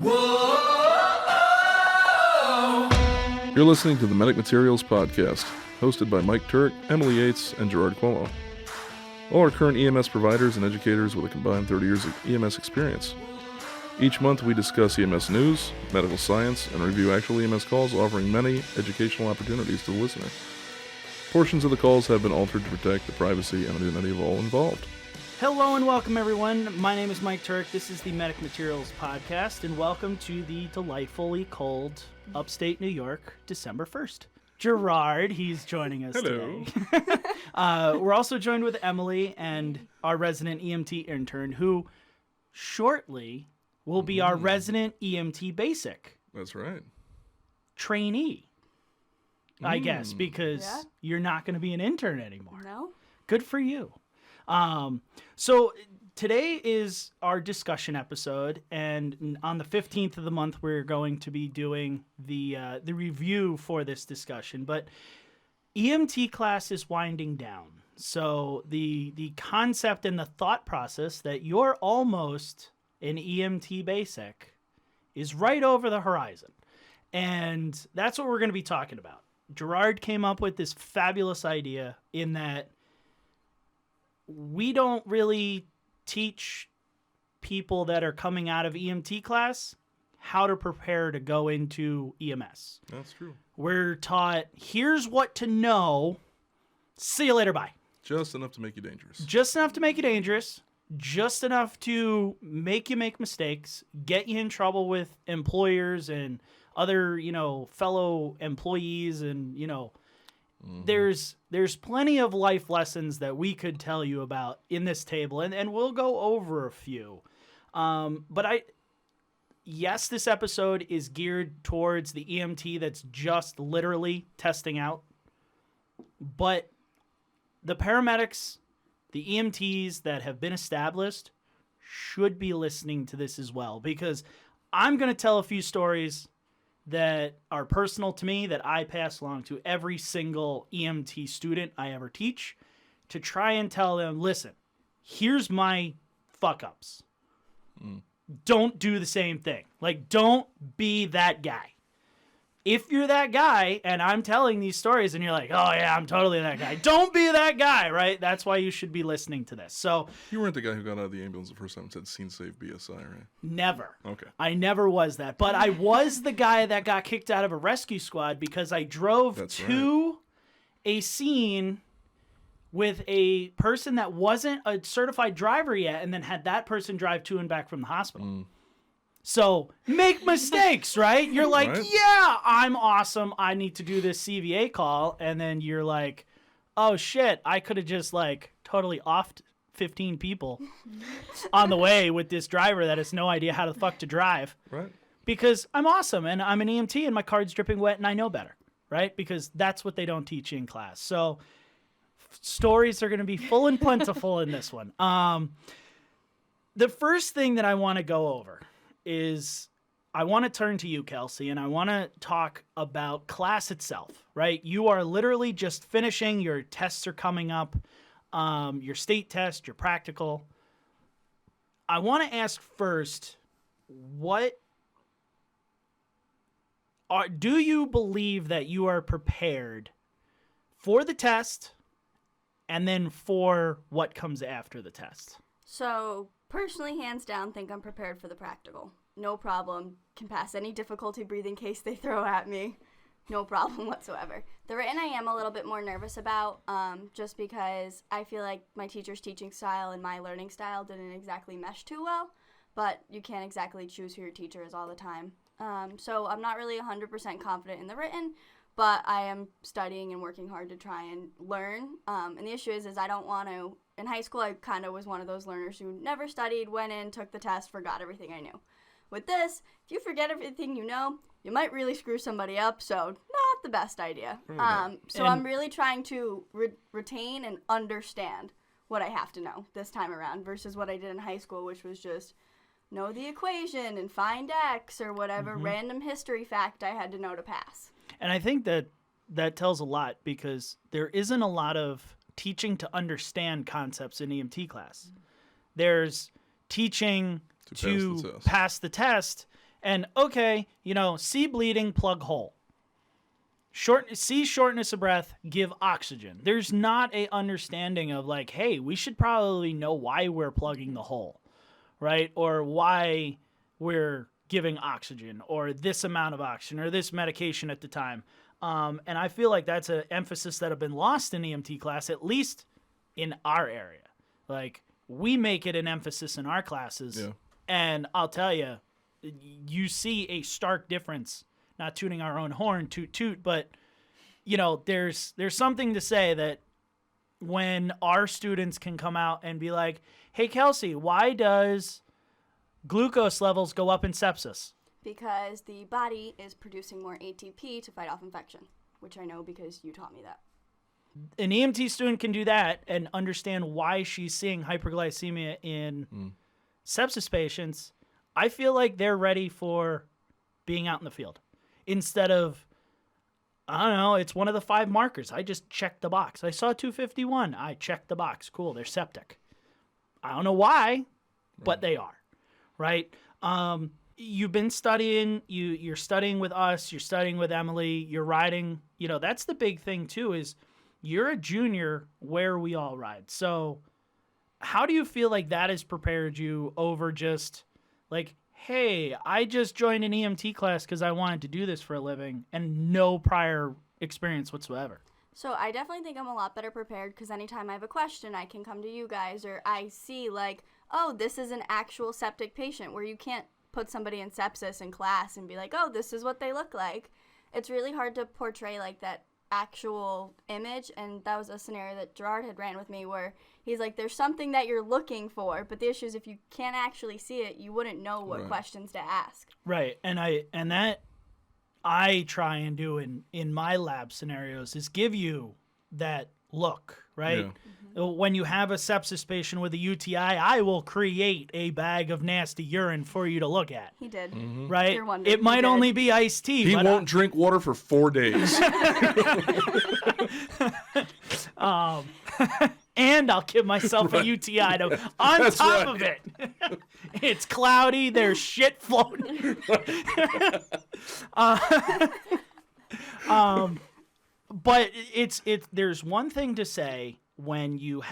You're listening to the Medic Materials Podcast, hosted by Mike Turk, Emily Yates, and Gerard Cuomo. All are current EMS providers and educators with a combined 30 years of EMS experience. Each month we discuss EMS news, medical science, and review actual EMS calls, offering many educational opportunities to the listener. Portions of the calls have been altered to protect the privacy and identity of all involved. Hello and welcome, everyone. My name is Mike Turk. This is the Medic Materials Podcast, and welcome to the delightfully cold upstate New York, December 1st. Gerard, he's joining us Hello. today. We're also joined with Emily and our resident EMT intern, who shortly will be our resident EMT Basic That's right. trainee, I guess, because you're not going to be an intern anymore. No? Good for you. So today is our discussion episode, and on the 15th of the month, we're going to be doing the review for this discussion. But EMT class is winding down. So the concept and the thought process that you're almost an EMT basic is right over the horizon. And that's what we're going to be talking about. Gerard came up with this fabulous idea in that we don't really teach people that are coming out of EMT class how to prepare to go into EMS. That's true. We're taught, here's what to know. See you later, bye. Just enough to make you dangerous. Just enough to make you dangerous. Just enough to make you make mistakes, get you in trouble with employers and other, fellow employees, and, there's plenty of life lessons that we could tell you about in this table, and we'll go over a few. Yes, this episode is geared towards the EMT that's just literally testing out, but the paramedics, the EMTs that have been established should be listening to this as well, because I'm going to tell a few stories that are personal to me that I pass along to every single EMT student I ever teach to try and tell them, listen, here's my fuck-ups. Don't do the same thing. Don't be that guy. If you're that guy and I'm telling these stories and you're like, oh yeah, I'm totally that guy. Don't be that guy, right? That's why you should be listening to this. So You weren't the guy who got out of the ambulance the first time and said, "Scene save BSI," right? never. Okay. I never was that. But I was the guy that got kicked out of a rescue squad because I drove to a scene with a person that wasn't a certified driver yet and then had that person drive to and back from the hospital. So make mistakes, right? You're like, yeah, I'm awesome. I need to do this CVA call. And then you're like, oh shit, I could have just totally offed 15 people on the way with this driver that has no idea how the fuck to drive. Right. Because I'm awesome and I'm an EMT and my card's dripping wet and I know better, right? Because that's what they don't teach in class. So stories are going to be full and plentiful in this one. The first thing that I want to go over is I want to turn to you, Kelsey, and I want to talk about class itself, right? You are literally just finishing. Your tests are coming up, your state test, your practical. I want to ask first, do you believe that you are prepared for the test and then for what comes after the test? So, personally, hands down, think I'm prepared for the practical. No problem. Can pass any difficulty breathing case they throw at me. No problem whatsoever. The written I am a little bit more nervous about, just because I feel like my teacher's teaching style and my learning style didn't exactly mesh too well, but you can't exactly choose who your teacher is all the time. So I'm not really 100% confident in the written, but I am studying and working hard to try and learn. And the issue is I don't want to. In high school, I kind of was one of those learners who never studied, went in, took the test, forgot everything I knew. With this, if you forget everything you know, you might really screw somebody up, so not the best idea. So I'm really trying to retain and understand what I have to know this time around versus what I did in high school, which was just know the equation and find X or whatever random history fact I had to know to pass. And I think that tells a lot because there isn't a lot of teaching to understand concepts in EMT class. There's teaching to pass the test, And okay, see bleeding, plug hole. See shortness of breath, give oxygen. There's not a understanding of like, hey, we should probably know why we're plugging the hole, right? Or why we're giving oxygen or this amount of oxygen or this medication at the time. And I feel like that's an emphasis that have been lost in EMT class, at least in our area. Like, we make it an emphasis in our classes. Yeah. And I'll tell you, you see a stark difference, not tooting our own horn, toot toot, but, there's something to say that when our students can come out and be like, hey, Kelsey, why does glucose levels go up in sepsis? Because the body is producing more ATP to fight off infection, which I know because you taught me that. An EMT student can do that and understand why she's seeing hyperglycemia in sepsis patients. I feel like they're ready for being out in the field. Instead of, I don't know, it's one of the 5 markers. I just checked the box. I saw 251. I checked the box. Cool, they're septic. I don't know why, but they are, right? You've been studying, you're studying with us, you're studying with Emily, you're riding. That's the big thing too, is you're a junior where we all ride. So how do you feel like that has prepared you over just like, hey, I just joined an EMT class because I wanted to do this for a living and no prior experience whatsoever? So I definitely think I'm a lot better prepared because anytime I have a question, I can come to you guys, or I see like, oh, this is an actual septic patient, where you can't put somebody in sepsis in class and be like, oh, this is what they look like. It's really hard to portray like that actual image, and that was a scenario that Gerard had ran with me where he's like, there's something that you're looking for, but the issue is if you can't actually see it, you wouldn't know what questions to ask. Right. And that I try and do in my lab scenarios is give you that look, right? Yeah. When you have a sepsis patient with a UTI, I will create a bag of nasty urine for you to look at. He did. Right? It might only be iced tea. He won't drink water for 4 days. And I'll give myself a UTI on That's top right. of it. It's cloudy. There's shit floating. But it's there's one thing to say when you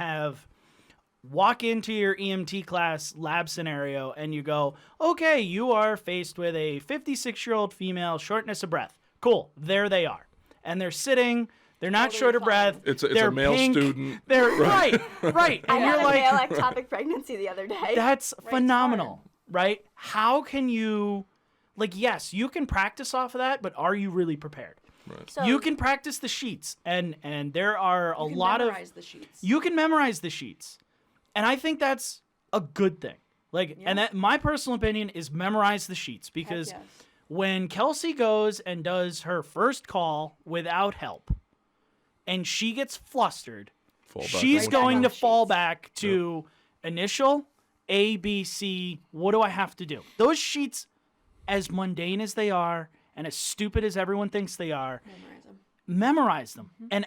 walk into your EMT class lab scenario and you go, okay, you are faced with a 56-year-old female, shortness of breath. Cool. There they are. And they're sitting. They're not short of breath. It's a male pink. student. They're right. And I you're had like, a male ectopic pregnancy the other day. that's phenomenal, right? How can you, yes, you can practice off of that, but are you really prepared? Right. So, You can practice the sheets, and there are a lot of the sheets. you can memorize the sheets, and I think that's a good thing. And that my personal opinion is memorize the sheets, because Heck yes. when Kelsey goes and does her first call without help, and she gets flustered, she's Right going back to on fall sheets. back to initial A, B, C. What do I have to do? Those sheets, as mundane as they are and as stupid as everyone thinks they are, memorize them. And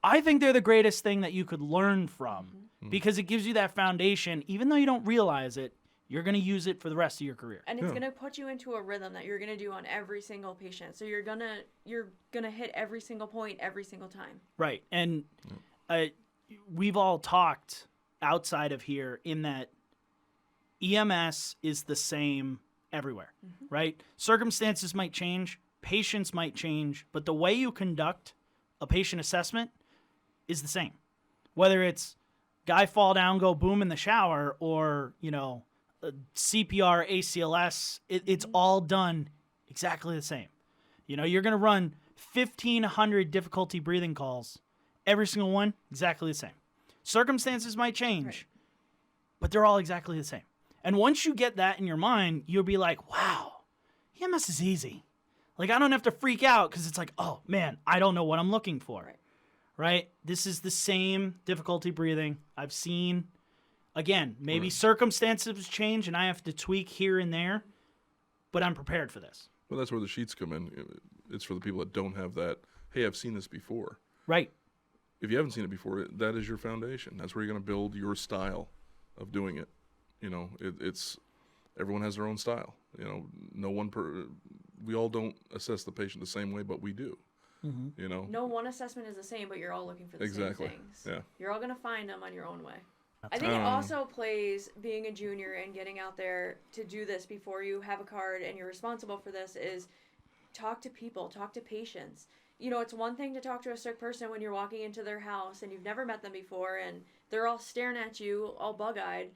I think they're the greatest thing that you could learn from, because it gives you that foundation. Even though you don't realize it, you're going to use it for the rest of your career. And it's going to put you into a rhythm that you're going to do on every single patient. So you're going to hit every single point every single time. Right. And we've all talked outside of here in that EMS is the same everywhere, right? Circumstances might change, patients might change, but the way you conduct a patient assessment is the same. Whether it's guy fall down, go boom in the shower, or, CPR, ACLS, it's all done exactly the same. You're going to run 1,500 difficulty breathing calls, every single one exactly the same. Circumstances might change, but they're all exactly the same. And once you get that in your mind, you'll be like, wow, EMS is easy. I don't have to freak out because it's like, oh, man, I don't know what I'm looking for. Right? This is the same difficulty breathing I've seen. Again, maybe circumstances change and I have to tweak here and there, but I'm prepared for this. Well, that's where the sheets come in. It's for the people that don't have that, hey, I've seen this before. Right. If you haven't seen it before, that is your foundation. That's where you're going to build your style of doing it. It's everyone has their own style. You know, we all don't assess the patient the same way, but we do. You know, no one assessment is the same, but you're all looking for the same things. Yeah, you're all gonna find them on your own way. I think it also plays being a junior and getting out there to do this before you have a card and you're responsible for this is talk to people, talk to patients. You know, it's one thing to talk to a sick person when you're walking into their house and you've never met them before and they're all staring at you, all bug-eyed.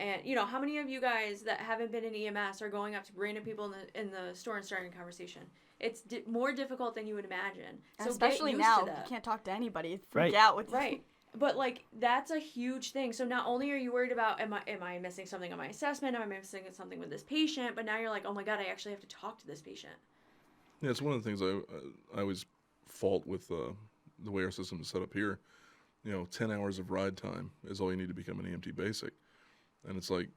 And, you know, how many of you guys that haven't been in EMS are going up to random people in the store and starting a conversation? It's more difficult than you would imagine. So especially now, you can't talk to anybody. Freak out with Right. But, like, that's a huge thing. So not only are you worried about, am I missing something on my assessment? Am I missing something with this patient? But now you're like, oh, my God, I actually have to talk to this patient. Yeah, it's one of the things I always fault with the way our system is set up here. You know, 10 hours of ride time is all you need to become an EMT Basic. And it's like,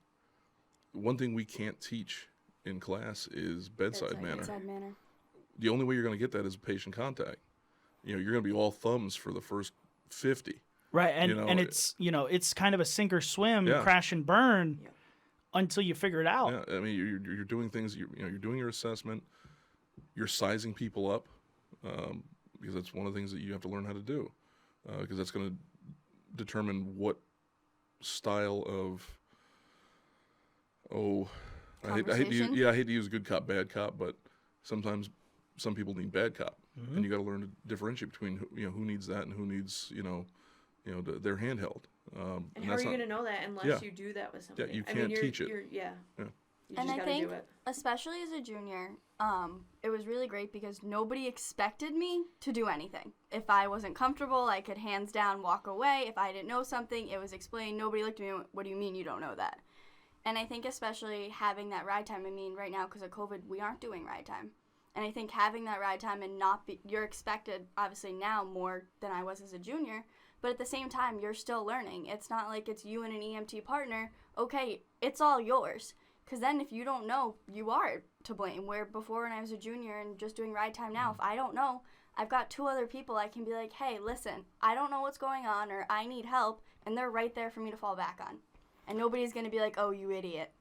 one thing we can't teach in class is bedside manner. The only way you're going to get that is patient contact. You know, you're going to be all thumbs for the first 50. Right, and, and it's, you know, it's kind of a sink or swim, crash and burn until you figure it out. Yeah, I mean, you're doing things, you're doing your assessment, you're sizing people up, because that's one of the things that you have to learn how to do, because that's going to determine what style of, I hate to use good cop, bad cop, but sometimes some people need bad cop, and you got to learn to differentiate between who needs that and who needs their handheld. And how are you going to know that unless you do that with somebody? Yeah, you can't teach it. You and just I think, do it. especially as a junior, it was really great because nobody expected me to do anything. If I wasn't comfortable, I could hands down walk away. If I didn't know something, it was explained. Nobody looked at me and went, what do you mean you don't know that? And I think especially having that ride time, I mean, right now because of COVID, we aren't doing ride time. And I think having that ride time and you're expected, obviously now more than I was as a junior, but at the same time, you're still learning. It's not like it's you and an EMT partner. Okay, it's all yours. Because then if you don't know, you are to blame. Where before when I was a junior and just doing ride time now, if I don't know, I've got 2 other people I can be like, hey, listen, I don't know what's going on or I need help, and they're right there for me to fall back on. And nobody's going to be like, oh, you idiot.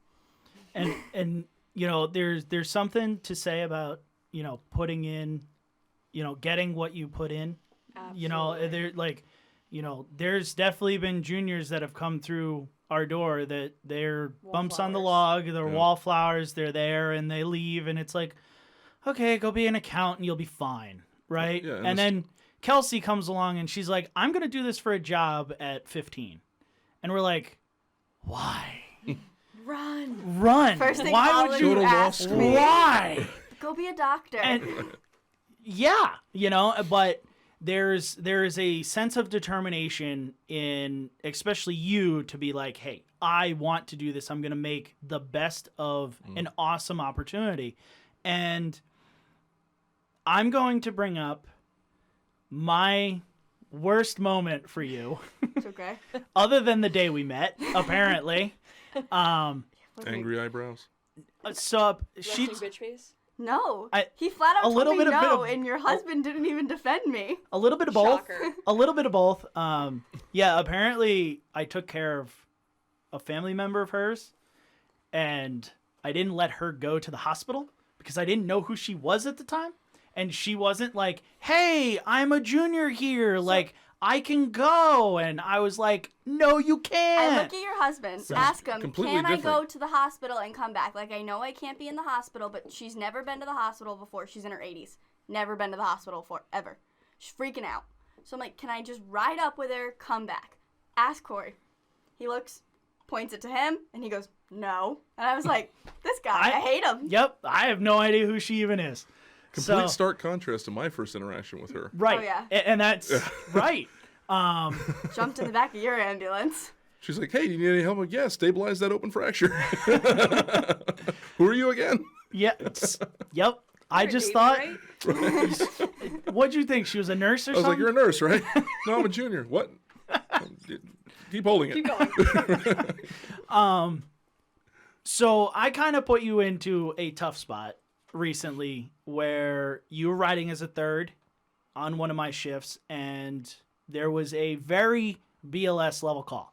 And you know, there's something to say about, you know, putting in, you know, getting what you put in. Absolutely. You know, they're like, you know, there's definitely been juniors that have come through our door that they're bumps on the log, they're wallflowers, they're there and they leave and it's like, okay, go be an accountant, you'll be fine, right? Yeah, and then Kelsey comes along and she's like, I'm going to do this for a job at 15. And we're like, why? Run. First thing why would you ask me? Why? Go be a doctor. And, yeah, you know, but there's a sense of determination in especially you to be like, hey, I want to do this. I'm going to make the best of an awesome opportunity. And I'm going to bring up my worst moment for you. It's okay. Other than the day we met, apparently. Angry eyebrows. So she bitch face? No, he flat out told me no, and your husband didn't even defend me. A little bit of both. Shocker. A little bit of both. Yeah, apparently I took care of a family member of hers, and I didn't let her go to the hospital because I didn't know who she was at the time, and she wasn't like, "Hey, I'm a junior here, like I can go," and I was like, "No, you can't." I look at your husband, ask him, can I go to the hospital and come back? Like, I know I can't be in the hospital, but she's never been to the hospital before. She's in her 80s. Never been to the hospital before, ever. She's freaking out. So I'm like, can I just ride up with her, come back? Ask Corey. He looks, points it to him, and he goes, no. And I was like, this guy, I hate him. Yep, I have no idea who she even is. Complete stark contrast to my first interaction with her. Right. Oh, yeah. And that's right. Jumped in the back of your ambulance. She's like, hey, do you need any help? Yeah, stabilize that open fracture. Who are you again? Yeah. Yep. I just thought. Right? What'd you think? She was a nurse or something? I was like, you're a nurse, right? No, I'm a junior. What? Keep holding it. Keep going. So I kind of put you into a tough spot recently where you were riding as a third on one of my shifts, and there was a very BLS level call.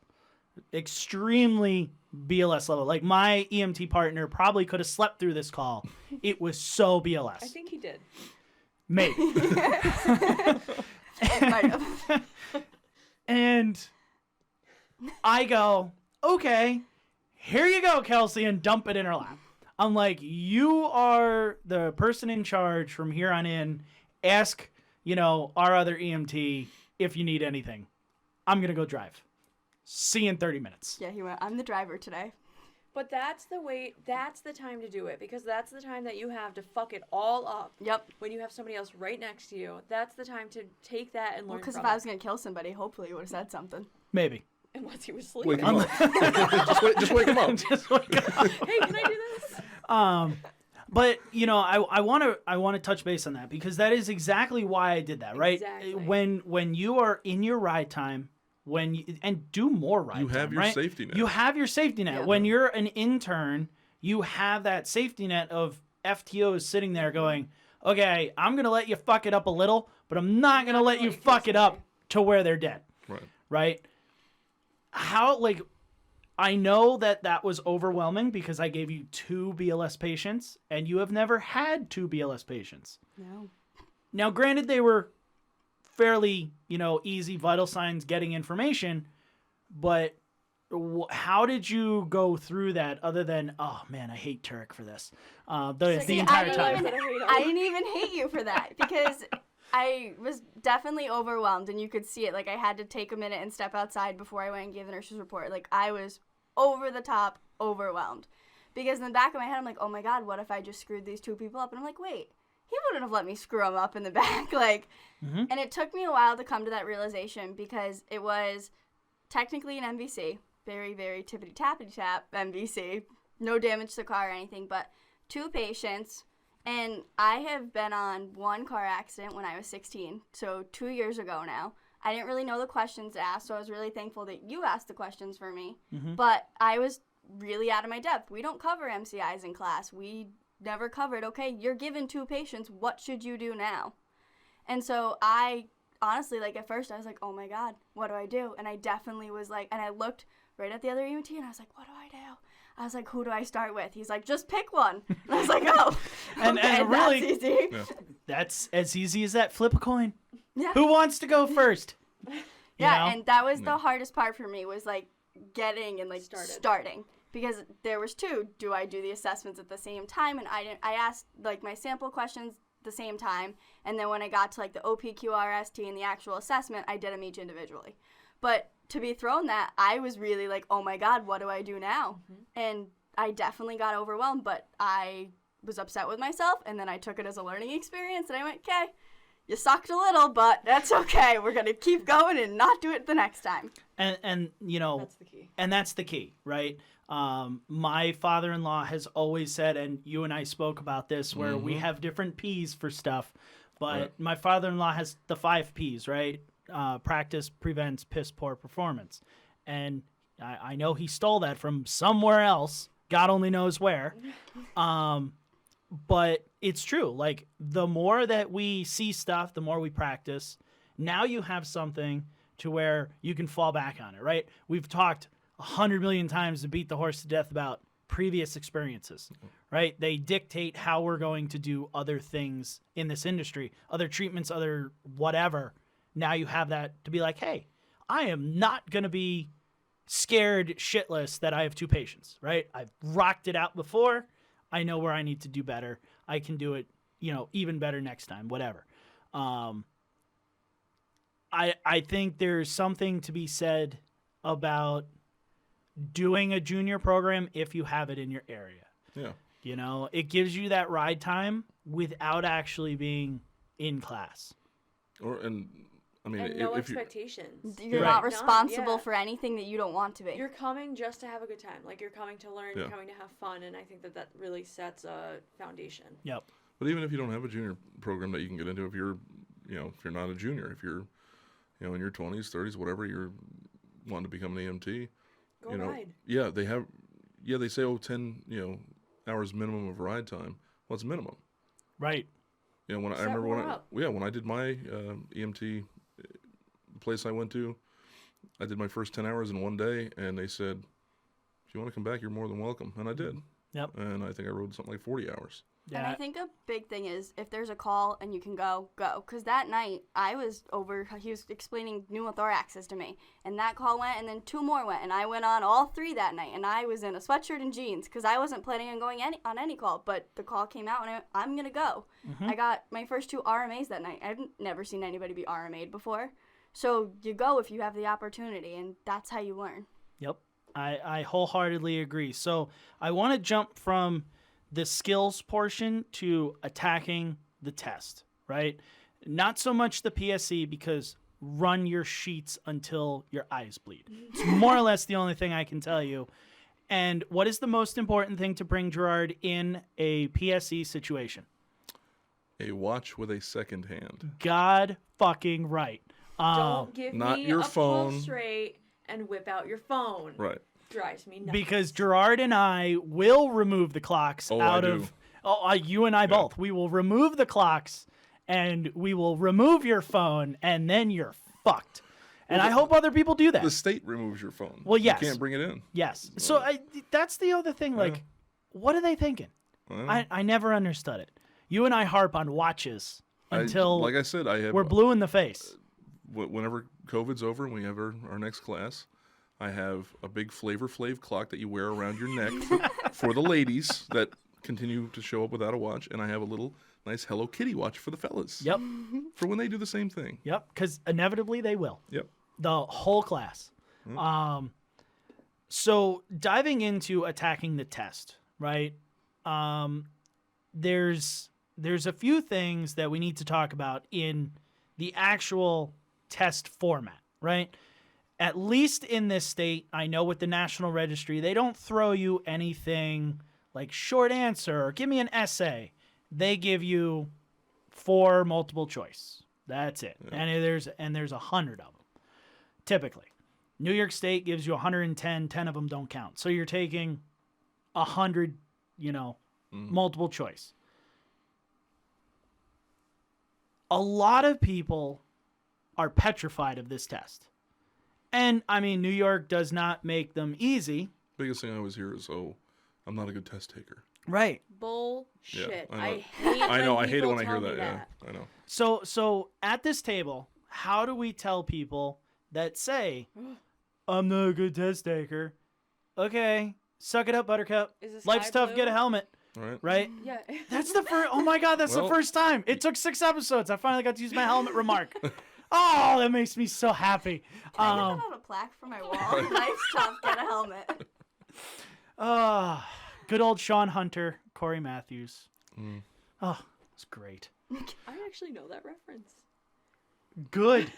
Extremely BLS level. Like my EMT partner probably could have slept through this call. It was so BLS. I think he did. Maybe. Might have. And I go, okay, here you go, Kelsey, and dump it in her lap. I'm like, you are the person in charge from here on in. Ask, our other EMT if you need anything. I'm going to go drive. See you in 30 minutes. Yeah, he went, I'm the driver today. But that's the time to do it, because that's the time that you have to fuck it all up. Yep. When you have somebody else right next to you, that's the time to take that and learn Because from if I was going to kill somebody, hopefully he would have said something. Maybe. Unless he was Wake sleeping. him up. just wake him up. Just wake up. Hey, can I do this? But I want to touch base on that, because that is exactly why I did that, right? Exactly. When you are in your ride time, and do more ride time, You have your right? safety net. You have your safety net. Yeah. When you're an intern, you have that safety net of FTOs sitting there going, okay, I'm going to let you fuck it up a little, but I'm not going to let you fuck it up to where they're dead. Right. Right? I know that was overwhelming because I gave you 2 BLS patients, and you have never had 2 BLS patients. No. Now, granted, they were fairly, easy vital signs getting information, but how did you go through that other than, oh man, I hate Turek for this, the entire time? I didn't even hate you for that, because I was definitely overwhelmed, and you could see it. Like, I had to take a minute and step outside before I went and gave the nurse's report. Like, I was over the top overwhelmed, because in the back of my head, I'm like, oh my God, what if I just screwed these 2 people up? And I'm like, wait, he wouldn't have let me screw them up in the back. And it took me a while to come to that realization, because it was technically an MVC, very, very tippity-tappity-tap MVC, no damage to the car or anything, but 2 patients. And I have been on 1 car accident when I was 16, so 2 years ago now. I didn't really know the questions to ask, so I was really thankful that you asked the questions for me. But I was really out of my depth. We don't cover MCIs in class. We never covered, okay, you're given 2 patients, what should you do now? And so I honestly, at first I was like, oh my God, what do I do? And I definitely was like, and I looked right at the other EMT and I was like, what do I do? I was like, who do I start with? He's like, just pick one. And I was like, oh, and really, that's easy. Yeah. that's as easy as that. Flip a coin. Yeah. Who wants to go first? And that was the hardest part for me, was getting and starting, because there was 2. Do I do the assessments at the same time? And I asked my sample questions the same time, and then when I got to the OPQRST and the actual assessment, I did them each individually. But to be thrown that, I was really oh my God, what do I do now? And I definitely got overwhelmed, but I was upset with myself, and then I took it as a learning experience, and I went, okay, you sucked a little, but that's okay. We're going to keep going and not do it the next time. And That's the key. And that's the key, right? My father-in-law has always said, and you and I spoke about this, where we have different P's for stuff, but my father-in-law has the 5 P's, right? Practice prevents piss poor performance. And I know he stole that from somewhere else. God only knows where. But it's true. The more that we see stuff, the more we practice. Now you have something to where you can fall back on it, right? We've talked 100 million times to beat the horse to death about previous experiences, right? They dictate how we're going to do other things in this industry, other treatments, other whatever. Now you have that to be like, hey, I am not going to be scared shitless that I have 2 patients, right? I've rocked it out before. I know where I need to do better. I can do it, even better next time, whatever. I think there's something to be said about doing a junior program if you have it in your area. Yeah. It gives you that ride time without actually being in class. And no expectations. You're not responsible for anything that you don't want to be. You're coming just to have a good time. You're coming to learn, you're coming to have fun, and I think that really sets a foundation. Yep. But even if you don't have a junior program that you can get into, if you're not a junior, if you're, in your 20s, 30s, whatever, you're wanting to become an EMT, Go ride. Yeah, they say, 10, hours minimum of ride time. Well, it's minimum. Right. When I did my EMT place I went to, I did my first 10 hours in one day, and they said, if you want to come back, you're more than welcome. And I did. Yep. And I think I rode something like 40 hours. And I think a big thing is if there's a call and you can go. Because that night he was explaining pneumothoraxes to me. And that call went and then 2 more went. And I went on all 3 that night. And I was in a sweatshirt and jeans because I wasn't planning on going on any call. But the call came out and I'm going to go. I got my first 2 RMAs that night. I've never seen anybody be RMA'd before. So you go if you have the opportunity. And that's how you learn. Yep. I wholeheartedly agree. So I want to jump from the skills portion to attacking the test, right? Not so much the PSE because run your sheets until your eyes bleed. It's more or less the only thing I can tell you. And what is the most important thing to bring Gerard in a PSE situation? A watch with a second hand. God fucking right. Don't give not me your a phone. pulse rate and whip out your phone. Right. Drives me nuts. Because Gerard and I will remove the clocks out of... Oh, you and I both. We will remove the clocks, and we will remove your phone, and then you're fucked. And I hope other people do that. The state removes your phone. Well, yes. You can't bring it in. Yes. So that's the other thing. Like, what are they thinking? I never understood it. You and I harp on watches until... like I said, we're blue in the face. Whenever COVID's over and we have our next class... I have a big Flavor Flav clock that you wear around your neck for the ladies that continue to show up without a watch, and I have a little nice Hello Kitty watch for the fellas. Yep. For when they do the same thing. Yep, because inevitably they will. Yep. The whole class. Yep. So diving into attacking the test, right? There's a few things that we need to talk about in the actual test format, right? At least in this state, I know with the National Registry, they don't throw you anything like short answer or give me an essay. They give you 4 multiple choice. That's it. Yeah. And there's 100 of them, typically. New York State gives you 110, 10 of them don't count. So you're taking 100, multiple choice. A lot of people are petrified of this test. And, I mean, New York does not make them easy. Biggest thing I always hear is, I'm not a good test taker. Right. Bullshit. Yeah, I hate it when I hear that. Yeah, I know. So at this table, how do we tell people that say, I'm not a good test taker? Okay, suck it up, Buttercup. Life's tough, get a helmet. Right? Yeah. That's the first, oh my God, that's the first time. It took 6 episodes. I finally got to use my helmet remark. Oh, that makes me so happy. Can I get that on a plaque for my wall? Life's tough, get a helmet. Good old Sean Hunter, Corey Matthews. Oh, it's great. I actually know that reference. Good.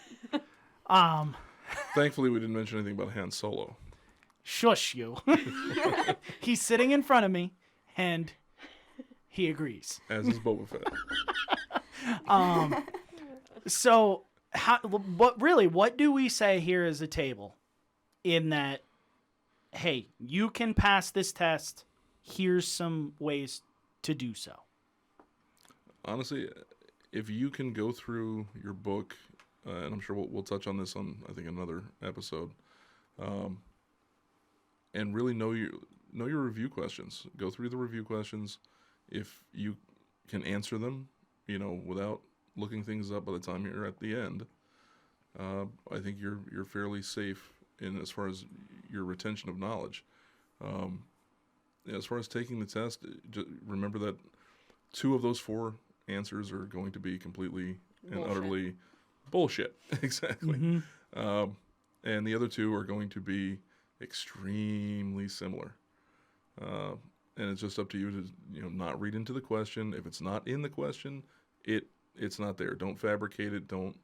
Thankfully, we didn't mention anything about Han Solo. Shush you. He's sitting in front of me, and he agrees. As is Boba Fett. So... what do we say here as a table in that, hey, you can pass this test, here's some ways to do so? Honestly, if you can go through your book, and I'm sure we'll touch on this on, I think, another episode, and really know your review questions. Go through the review questions. If you can answer them, without looking things up by the time you're at the end, I think you're fairly safe in as far as your retention of knowledge. As far as taking the test, just remember that 2 of those 4 answers are going to be completely and utterly bullshit. Exactly. Mm-hmm. And the other 2 are going to be extremely similar. And it's just up to you to not read into the question. If it's not in the question, it's not there. Don't fabricate it. Don't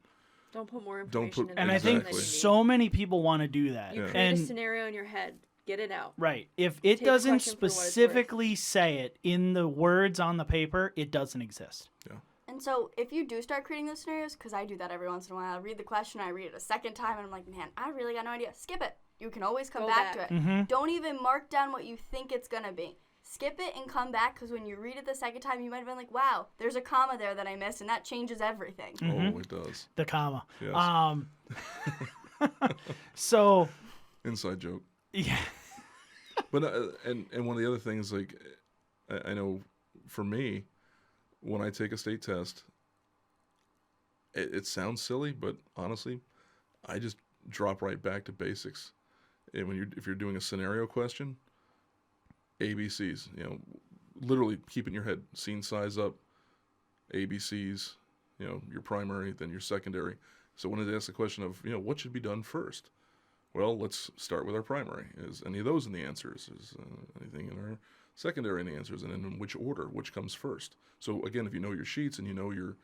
put more information in. And exactly. I think so many people want to do that. You create a scenario in your head. Get it out. Right. If it doesn't specifically say it in the words on the paper, it doesn't exist. Yeah. And so if you do start creating those scenarios, because I do that every once in a while, I read the question, I read it a second time, and I'm like, man, I really got no idea. Skip it. You can always come back to it. Mm-hmm. Don't even mark down what you think it's going to be. Skip it and come back, because when you read it the second time, you might have been like, wow, there's a comma there that I missed, and that changes everything. Mm-hmm. Oh, it does. The comma. Yes. So. Inside joke. Yeah. But and one of the other things, like, I know for me, when I take a state test, it sounds silly, but honestly, I just drop right back to basics. And if you're doing a scenario question, ABCs, literally keep in your head, scene size up, ABCs, your primary, then your secondary. So when it asks the question of, what should be done first? Well, let's start with our primary. Is any of those in the answers? Is anything in our secondary in the answers? And in which order? Which comes first? So again, if you know your sheets and you know your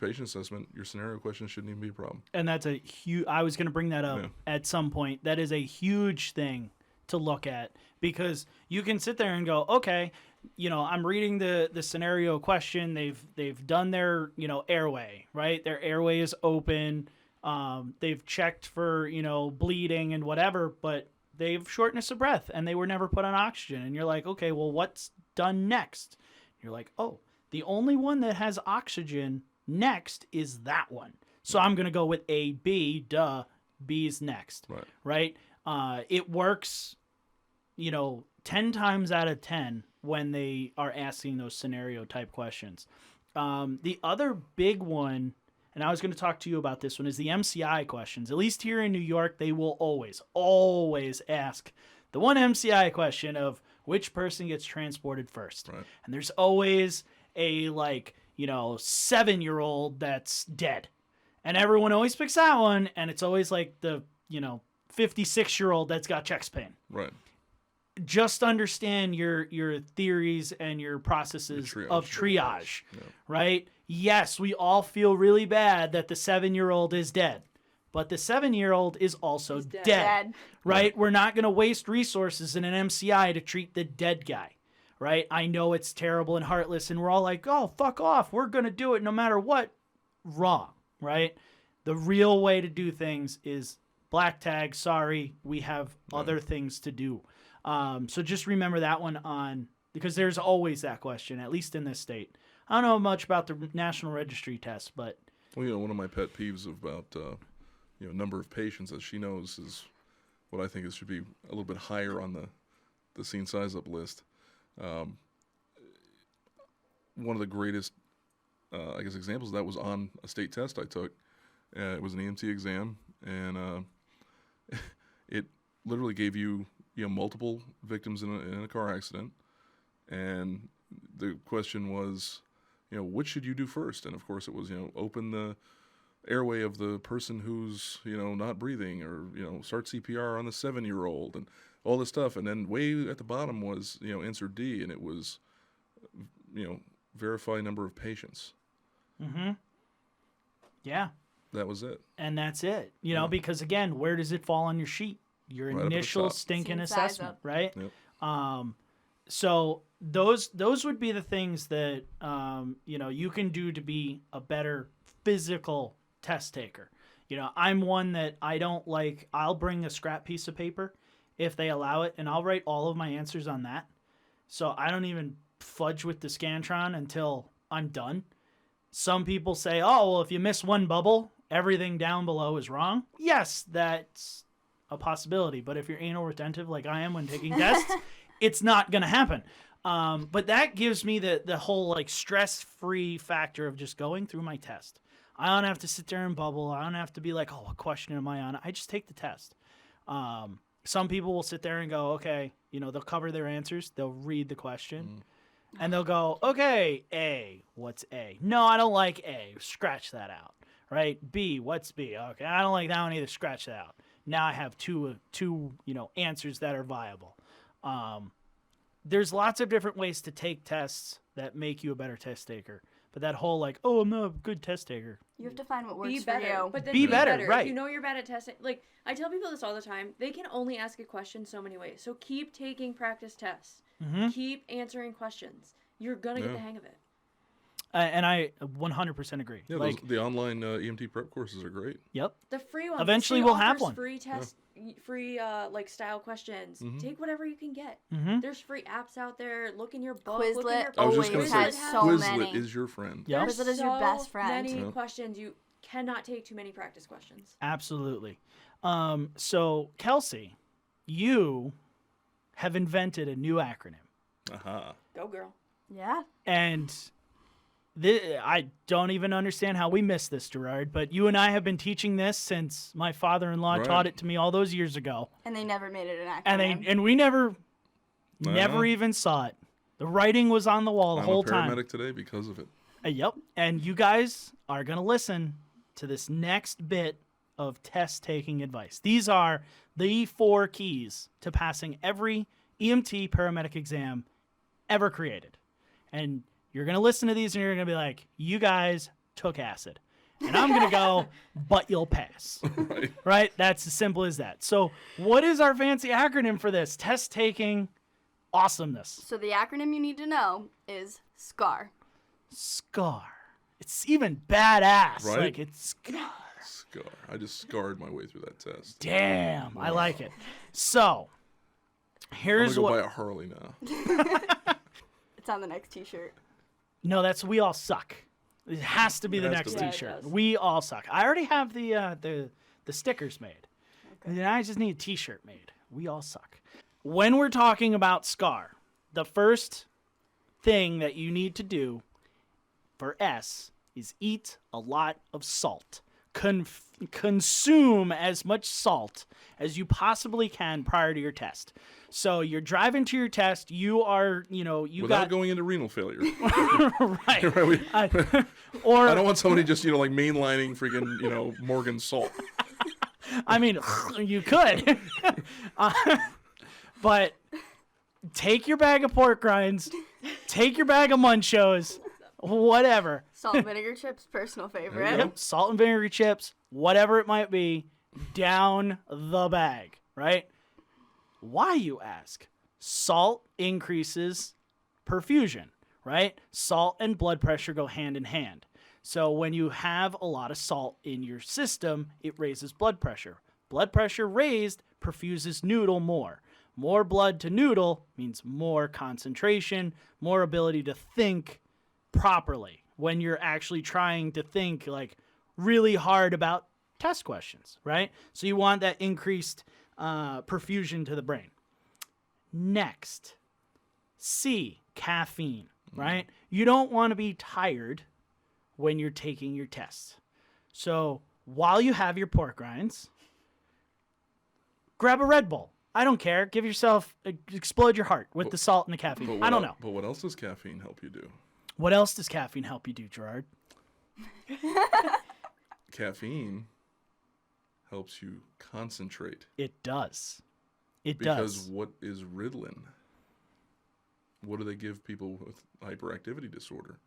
patient assessment, your scenario question shouldn't even be a problem. And that's a huge, I was going to bring that up at some point. That is a huge thing to look at, because you can sit there and go, okay, I'm reading the scenario question. They've done their, airway, right? Their airway is open. They've checked for, bleeding and whatever, but they've shortness of breath and they were never put on oxygen. And you're like, okay, well, what's done next? You're like, oh, the only one that has oxygen next is that one. So I'm going to go with A, B, duh, B's next. Right? It works, 10 times out of 10 when they are asking those scenario type questions. The other big one, and I was going to talk to you about this one, is the MCI questions. At least here in New York, they will always ask the one MCI question of which person gets transported first. Right. And there's always a 7-year-old that's dead. And everyone always picks that one, and it's always like the, 56-year-old that's got chest pain. Right. Just understand your theories and your processes of triage. Yeah. Right? Yes, we all feel really bad that the 7-year-old is dead, but the 7-year-old is also dead. Right? We're not going to waste resources in an MCI to treat the dead guy. Right? I know it's terrible and heartless, and we're all like, oh, fuck off. We're going to do it no matter what. Wrong. Right? The real way to do things is black tag, sorry, we have other things to do. So just remember that one because there's always that question, at least in this state. I don't know much about the National Registry test, but... Well, one of my pet peeves about, number of patients, as she knows, is what I think should be a little bit higher on the scene size up list. One of the greatest, examples of that was on a state test I took. It was an EMT exam, and it literally gave you, multiple victims in a car accident, and the question was, which should you do first? And of course, it was, open the airway of the person who's, not breathing, or start CPR on the 7-year-old, and all this stuff. And then way at the bottom was, answer D, and it was, verify number of patients. Mm-hmm. Yeah. That was it. And that's it. Because again, where does it fall on your sheet? Your initial stinking assessment, right? Yep. So those would be the things that you can do to be a better physical test taker. I'm one that I don't like. I'll bring a scrap piece of paper if they allow it, and I'll write all of my answers on that. So I don't even fudge with the Scantron until I'm done. Some people say, oh, well, if you miss one bubble, everything down below is wrong. Yes, that's a possibility. But if you're anal retentive like I am when taking tests, it's not going to happen. But that gives me the whole stress-free factor of just going through my test. I don't have to sit there and bubble. I don't have to be like, oh, what question am I on? I just take the test. Some people will sit there and go, okay, they'll cover their answers. They'll read the question. And they'll go, okay, A, what's A? No, I don't like A. Scratch that out. Right? B, what's B? Okay, I don't like that one either. Scratch that out. Now I have two answers that are viable. There's lots of different ways to take tests that make you a better test taker. But that whole I'm not a good test taker. You have to find what works for you. But then be better, right? If you know you're bad at testing, I tell people this all the time. They can only ask a question so many ways. So keep taking practice tests. Mm-hmm. Keep answering questions. You're gonna get the hang of it. And I 100% agree. Yeah, the online EMT prep courses are great. Yep. The free ones. Eventually we'll have one. Free test, free style questions. Mm-hmm. Take whatever you can get. Mm-hmm. There's free apps out there. Look in your book. Quizlet always has so many. Quizlet is your friend. Yep. Quizlet is your best friend. Many questions. You cannot take too many practice questions. Absolutely. So Kelsey, you have invented a new acronym. Aha. Go, girl. Yeah. And I don't even understand how we missed this, Gerard, but you and I have been teaching this since my father-in-law Right. taught it to me all those years ago. And they never made it an acronym. And we never Uh-huh. even saw it. The writing was on the wall the whole I'm a time. paramedic today because of it. Yep. And you guys are going to listen to this next bit of test-taking advice. These are the 4 keys to passing every EMT paramedic exam ever created. And you're going to listen to these and you're going to be like, you guys took acid. And I'm going to go, but you'll pass. Right. Right? That's as simple as that. So what is our fancy acronym for this? Test-taking awesomeness. So the acronym you need to know is SCAR. SCAR. It's even badass. Right? Like, it's SCAR. Scar. I just scarred my way through that test. Damn, I like it. So, I'm here's gonna go what. buy a Harley now. It's on the next t-shirt. No, that's We All Suck. It has to be the It has next to be. Yeah, it T-shirt. does. We All Suck. I already have the stickers made. And then I just need a T-shirt made. We all suck. When we're talking about SCAR, the first thing that you need to do for S is eat a lot of salt. Consume as much salt as you possibly can prior to your test. So you're driving to your test. You are, you Without got going into renal failure. right. Right, we- Or I don't want somebody just, like mainlining freaking, Morgan salt. I mean, you could. But take your bag of pork rinds, take your bag of Munchos, whatever. Salt and vinegar chips, personal favorite. go. Yep, salt and vinegar chips, whatever it might be, down the bag, right? Why, you ask? Salt increases perfusion, right? Salt and blood pressure go hand in hand. So when you have a lot of salt in your system, it raises blood pressure. Blood pressure raised perfuses noodle more. More blood to noodle means more concentration, more ability to think properly when you're actually trying to think like really hard about test questions, right? So you want that increased perfusion to the brain. Next, C, caffeine, right? You don't want to be tired when you're taking your tests. So while you have your pork rinds, grab a Red Bull. I don't care. Give yourself, explode your heart with the salt and the caffeine. I don't know. But what else does caffeine help you do? What else does caffeine help you do, Gerard? Caffeine helps you concentrate. It does. It Because does. what is Ritalin? What do they give people with hyperactivity disorder?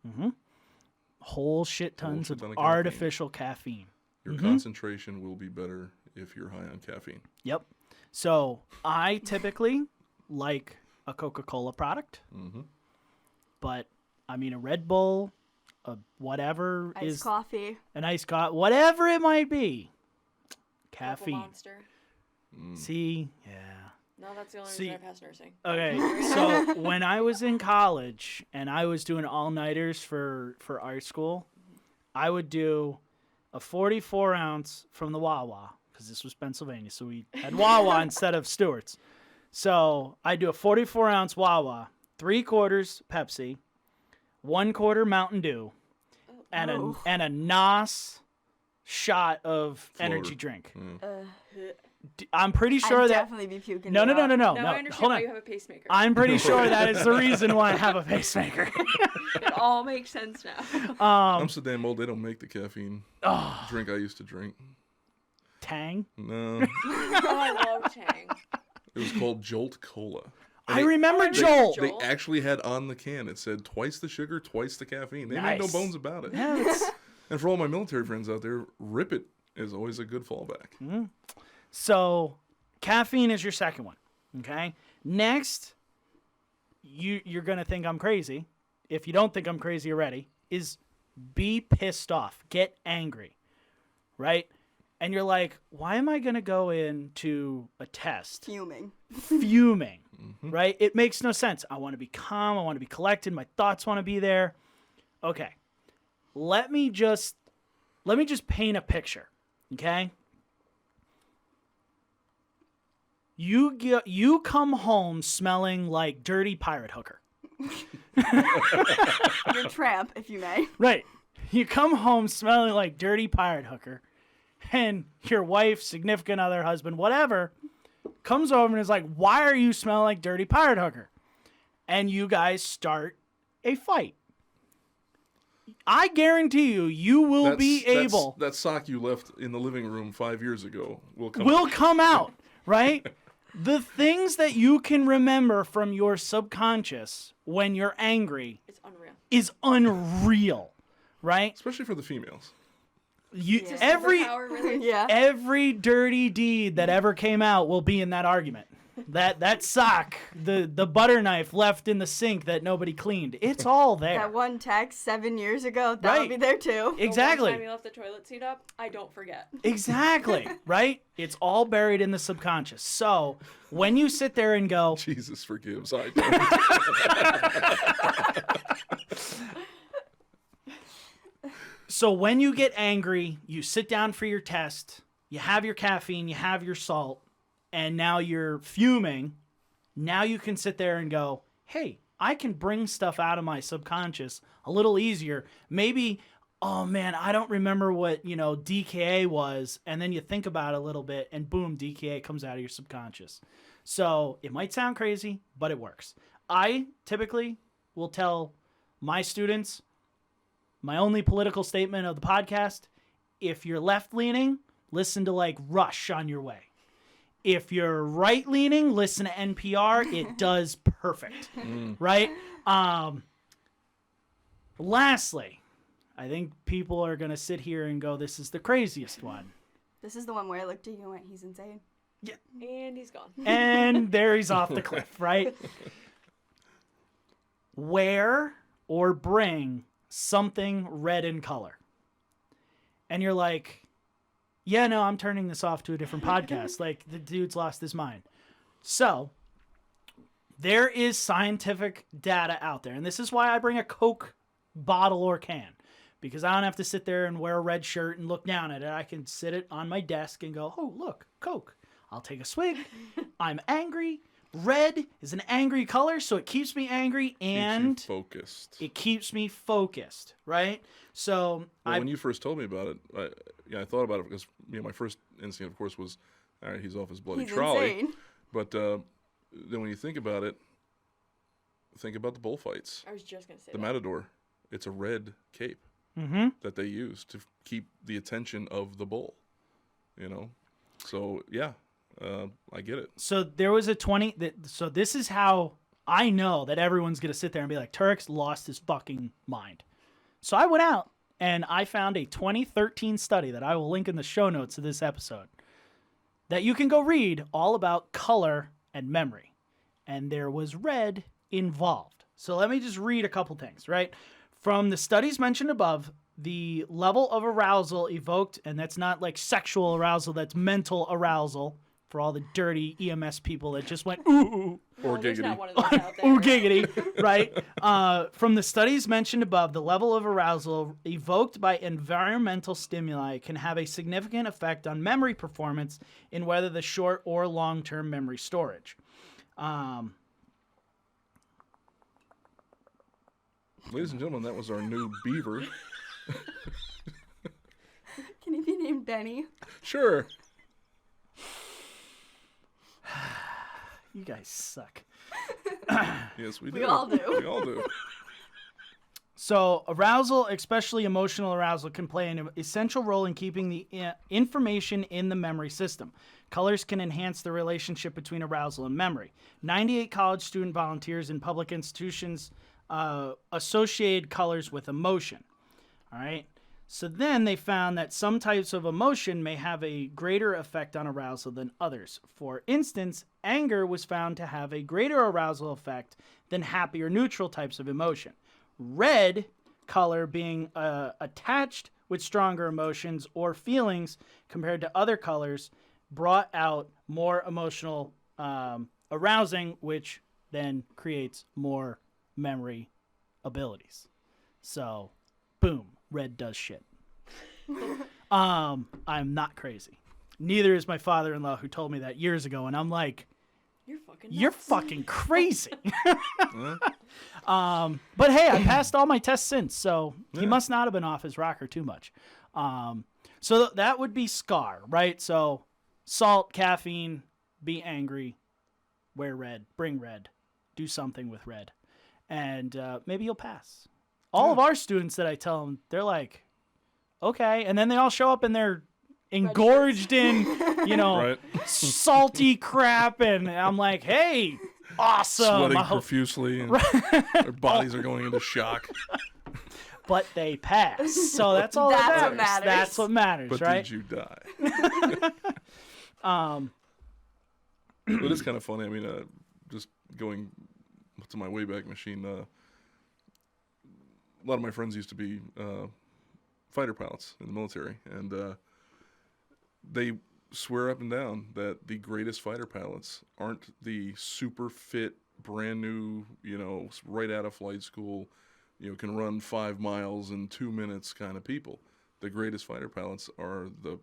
Whole shit tons shit of ton of caffeine. artificial caffeine. Your concentration will be better if you're high on caffeine. Yep. So I typically like a Coca-Cola product, but I mean a Red Bull, a whatever Iced is coffee. an iced coffee, whatever it might be. Apple Caffeine. Monster. See, yeah. No, that's the only See- reason I passed nursing. Okay, so when I was in college and I was doing all-nighters for art school, I would do a 44-ounce from the Wawa, because this was Pennsylvania, so we had Wawa instead of Stewart's. So I do a 44-ounce Wawa, 3/4 Pepsi, 1/4 Mountain Dew, and a NOS shot of energy drink. I'm pretty sure I'd that definitely be puking. no, it out. Now I understand hold why on. you have a pacemaker. I'm pretty sure that is the reason why I have a pacemaker. It all makes sense now. I'm so damn old, they don't make the caffeine drink I used to drink. Tang. No. Oh, I love Tang. It was called Jolt Cola. I remember they- Joel. They actually had on the can, it said twice the sugar, twice the caffeine. They made no Nice. bones about it. Yeah, it's- And for all my military friends out there, Rip It is always a good fallback. So, caffeine is your second one. Okay. Next, you're gonna think I'm crazy. If you don't think I'm crazy already, is be pissed off, get angry, right? And you're like, why am I gonna go into a test Fuming. fuming, right? It makes no sense. I want to be calm. I want to be collected. My thoughts want to be there. Okay. Let me just paint a picture, okay? You come home smelling like dirty pirate hooker. You're a tramp, if you may. Right. You come home smelling like dirty pirate hooker, and your wife, significant other, husband, whatever, comes over and is like, why are you smelling like dirty pirate hooker? And you guys start a fight. I guarantee you will be able... That sock you left in the living room 5 years ago will come out, right? The things that you can remember from your subconscious when you're angry is unreal, right? Especially for the females. Every dirty deed that ever came out will be in that argument. That sock, the butter knife left in the sink that nobody cleaned. It's all there. That one text 7 years ago, that'll be there too. Exactly. The one time you left the toilet seat up, I don't forget. Exactly, right? It's all buried in the subconscious. So when you sit there and go... Jesus forgives, I don't. So when you get angry, you sit down for your test, you have your caffeine, you have your salt, and now you're fuming. Now you can sit there and go, hey, I can bring stuff out of my subconscious a little easier. Maybe, oh man, I don't remember what, DKA was. And then you think about it a little bit and boom, DKA comes out of your subconscious. So it might sound crazy, but it works. I typically will tell my students, my only political statement of the podcast, if you're left-leaning, listen to like Rush on your way. If you're right-leaning, listen to NPR. It does perfect, right? Lastly, I think people are going to sit here and go, this is the craziest one. This is the one where I looked at you and went, he's insane. Yeah. And he's gone. And there he's off the cliff, right? Wear or bring something red in color. And you're like... yeah, no, I'm turning this off to a different podcast. Like, the dude's lost his mind. So, there is scientific data out there. And this is why I bring a Coke bottle or can. Because I don't have to sit there and wear a red shirt and look down at it. I can sit it on my desk and go, oh, look, Coke. I'll take a swig. I'm angry. Red is an angry color, so it keeps me angry and... keeps you focused. It keeps me focused, right? So... when you first told me about it, I thought about it because my first instinct, of course, was, all right, he's off his bloody trolley. Insane. But then when you think about it, think about the bullfights. I was just going to say the Matador. It's a red cape that they use to keep the attention of the bull. So, yeah. I get it. So there was a 20... so this is how I know that everyone's going to sit there and be like, Turk's lost his fucking mind. So I went out and I found a 2013 study that I will link in the show notes of this episode that you can go read all about color and memory. And there was red involved. So let me just read a couple things, right? From the studies mentioned above, the level of arousal evoked, and that's not like sexual arousal, that's mental arousal, for all the dirty EMS people that just went, ooh, or giggity. Not one of those out there. Ooh, giggity, right? From the studies mentioned above, the level of arousal evoked by environmental stimuli can have a significant effect on memory performance in whether the short or long-term memory storage. Ladies and gentlemen, that was our new beaver. Can he be named Benny? Sure. You guys suck. Yes, we do. We all do. We all do. So arousal, especially emotional arousal, can play an essential role in keeping the information in the memory system. Colors can enhance the relationship between arousal and memory. 98 college student volunteers in public institutions associated colors with emotion. All right. So then they found that some types of emotion may have a greater effect on arousal than others. For instance, anger was found to have a greater arousal effect than happy or neutral types of emotion. Red color being attached with stronger emotions or feelings compared to other colors brought out more emotional arousing, which then creates more memory abilities. So, boom. Red does shit. I'm not crazy. Neither is my father-in-law, who told me that years ago, and I'm like, You're fucking nuts. You're fucking crazy. But hey, I passed all my tests since, so he must not have been off his rocker too much. So that would be SCAR, right? So salt, caffeine, be angry, wear red, bring red, do something with red, and maybe you'll pass. All of our students that I tell them, they're like, okay, and then they all show up and they're engorged in, salty crap, and I'm like, hey, awesome. Sweating profusely, and their bodies are going into shock. But they pass, so that's all that matters. What matters. That's what matters, But right? did you die? But it's kind of funny. I mean, just going to my Wayback Machine, a lot of my friends used to be fighter pilots in the military, and they swear up and down that the greatest fighter pilots aren't the super fit, brand new, right out of flight school, can run 5 miles in 2 minutes kind of people. The greatest fighter pilots are the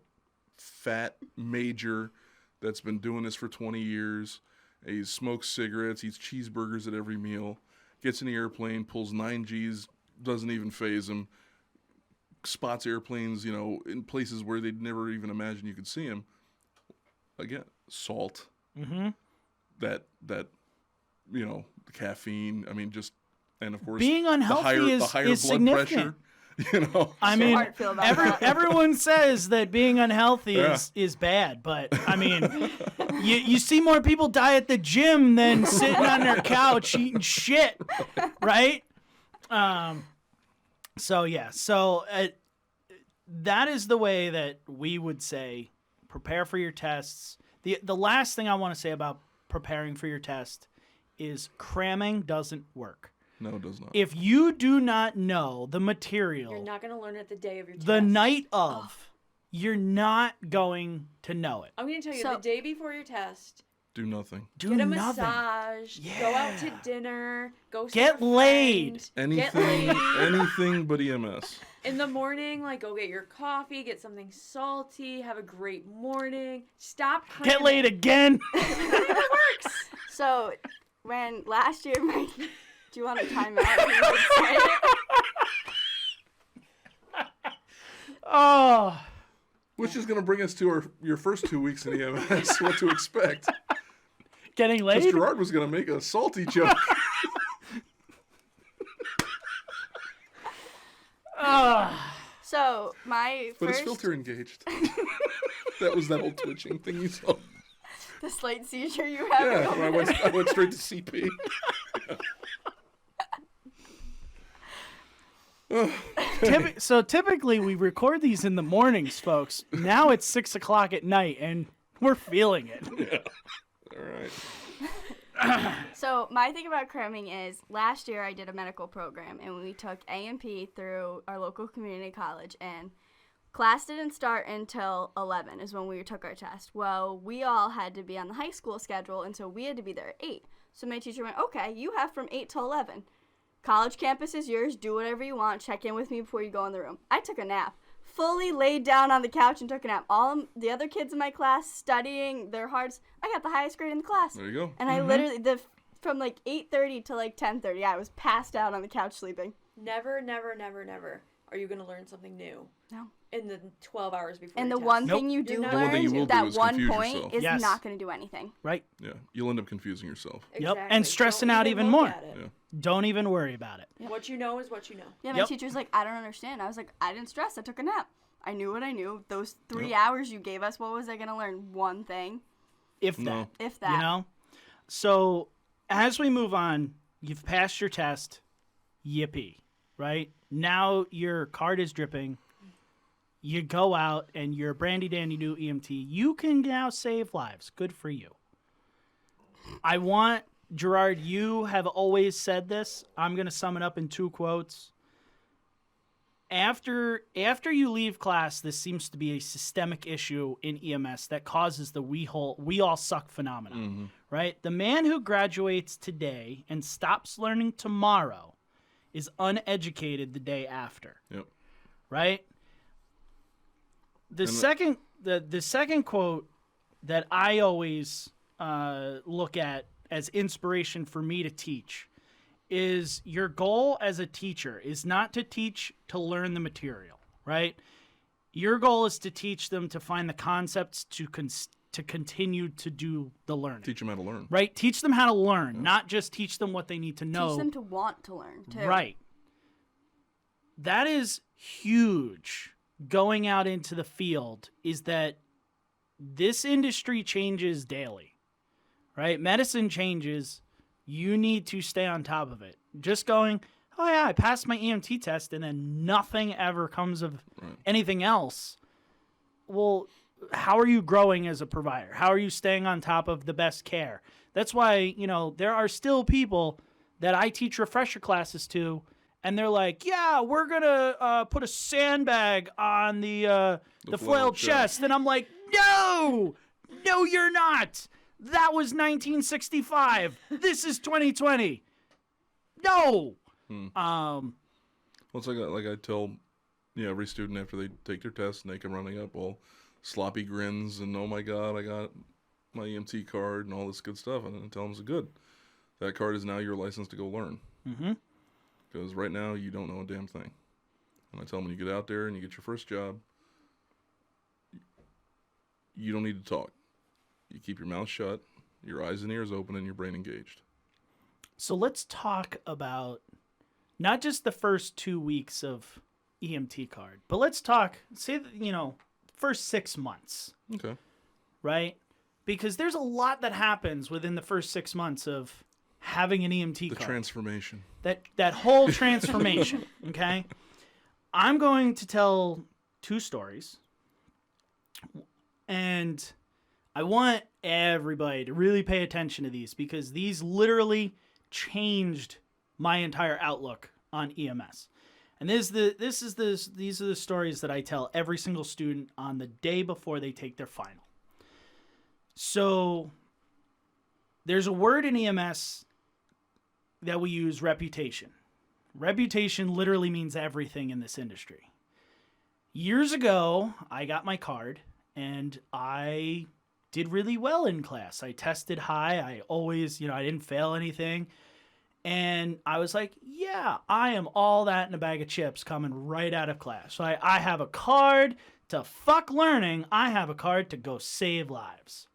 fat major that's been doing this for 20 years. He smokes cigarettes, eats cheeseburgers at every meal, gets in the airplane, pulls 9 Gs, doesn't even faze him, spots airplanes, in places where they'd never even imagine you could see him. Again, salt, that the caffeine. I mean, just, and of course, being unhealthy is the higher is blood significant. pressure. I mean, how I feel about everyone says that being unhealthy is bad, but I mean, you see more people die at the gym than sitting on their couch eating shit, right? So that is the way that we would say prepare for your tests. The last thing I want to say about preparing for your test is cramming doesn't work. No, it does not. If you do not know the material, You're not going to learn it the day of your test. the night of, you're not going to know it. I'm going to tell you, So- the day before your test, Do nothing. Do get a nothing. massage, go out to dinner, go see Get a laid. friend, get Anything, laid. anything but EMS. In the morning, go get your coffee, get something salty, have a great morning. Stop cramming. Get laid again. It works. So, when last year, do you want to time out? Oh, Which is going to bring us to your first 2 weeks in EMS, what to expect. getting Because laid. Gerard was going to make a salty joke. So, my But first... his filter engaged. That was that old twitching thing you saw. The slight seizure you have. Yeah, I went straight to CP. So typically we record these in the mornings, folks. Now it's 6 o'clock at night, and we're feeling it. Yeah. All right. So my thing about cramming is last year I did a medical program and we took A&P through our local community college, and class didn't start until 11 is when we took our test. Well, we all had to be on the high school schedule, and so we had to be there at 8. So my teacher went, okay, you have from 8 till 11. College campus is yours. Do whatever you want. Check in with me before you go in the room. I took a nap. Fully laid down on the couch and took a nap. All the other kids in my class studying their hearts. I got the highest grade in the class. There you go. And I literally, from 8:30 to 10:30, I was passed out on the couch sleeping. Never, never, never, never are you going to learn something new. No. In the 12 hours before And your the test. one Nope. thing you do You're not learn, The one thing you will do that is one confuse point yourself. is Yes. not going to do anything. Right? Yeah, you'll end up confusing yourself. Yep, Exactly. and stressing Don't out even look more. at it. Yeah. Don't even worry about it. What you know is what you know. Yeah, my Yep. teacher's like, I don't understand. I was like, I didn't stress. I took a nap. I knew what I knew. Those 3 Yep. hours you gave us, what was I going to learn? One thing, If that. No. if that. You know? So as we move on, you've passed your test. Yippee. Right? Now your card is dripping. You go out and you're a brandy dandy new EMT. You can now save lives. Good for you. I want, Gerard, you have always said this. I'm going to sum it up in 2 quotes. After you leave class, this seems to be a systemic issue in EMS that causes the we all suck phenomenon, right? The man who graduates today and stops learning tomorrow is uneducated the day after, Yep. right? The second quote that I always look at as inspiration for me to teach is your goal as a teacher is not to teach to learn the material, right? Your goal is to teach them to find the concepts to continue to do the learning. Teach them how to learn. Right? Teach them how to learn, not just teach them what they need to know. Teach them to want to learn, too. Right. That is huge. Going out into the field is that this industry changes daily, right? Medicine changes. You need to stay on top of it. Just going, oh yeah, I passed my EMT test and then nothing ever comes of anything else. Well, how are you growing as a provider? How are you staying on top of the best care? That's why, there are still people that I teach refresher classes to, and they're like, yeah, we're going to put a sandbag on the flailed chest. And I'm like, no, you're not. That was 1965. This is 2020. No. Well, it's like I tell every student after they take their test and they come running up all sloppy grins and, oh my God, I got my EMT card and all this good stuff. And then I tell them it's good. That card is now your license to go learn. Mm-hmm. Because right now you don't know a damn thing. And I tell them when you get out there and you get your first job, you don't need to talk. You keep your mouth shut, your eyes and ears open, and your brain engaged. So let's talk about not just the first 2 weeks of EMT card, but let's talk, say, first 6 months. Okay. Right? Because there's a lot that happens within the first 6 months of having an EMT card. The transformation. That whole transformation, okay? I'm going to tell 2 stories, and I want everybody to really pay attention to these because these literally changed my entire outlook on EMS. And these are the stories that I tell every single student on the day before they take their final. So there's a word in EMS that we use, reputation. Reputation literally means everything in this industry. Years ago, I got my card and I did really well in class. I tested high. I always, I didn't fail anything. And I was like, yeah, I am all that in a bag of chips coming right out of class. So I have a card to fuck learning. I have a card to go save lives.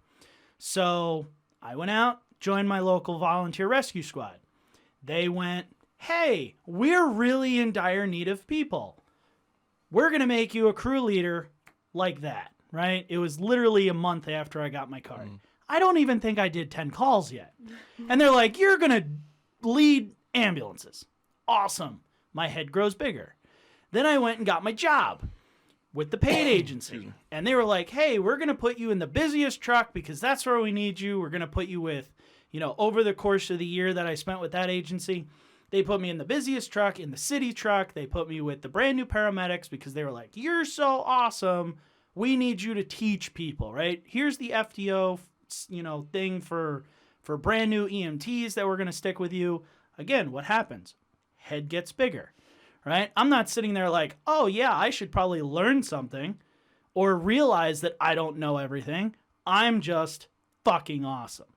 So I went out, joined my local volunteer rescue squad. They went, hey, we're really in dire need of people. We're going to make you a crew leader like that, right? It was literally a month after I got my card. I don't even think I did 10 calls yet. And they're like, you're going to lead ambulances. Awesome. My head grows bigger. Then I went and got my job with the paid agency. And they were like, hey, we're going to put you in the busiest truck because that's where we need you. We're going to put you with, over the course of the year that I spent with that agency, they put me in the busiest truck, in the city truck. They put me with the brand new paramedics because they were like, you're so awesome. We need you to teach people, right? Here's the FDO, thing for brand new EMTs that we're going to stick with you. Again, what happens? Head gets bigger, right? I'm not sitting there like, oh yeah, I should probably learn something or realize that I don't know everything. I'm just fucking awesome.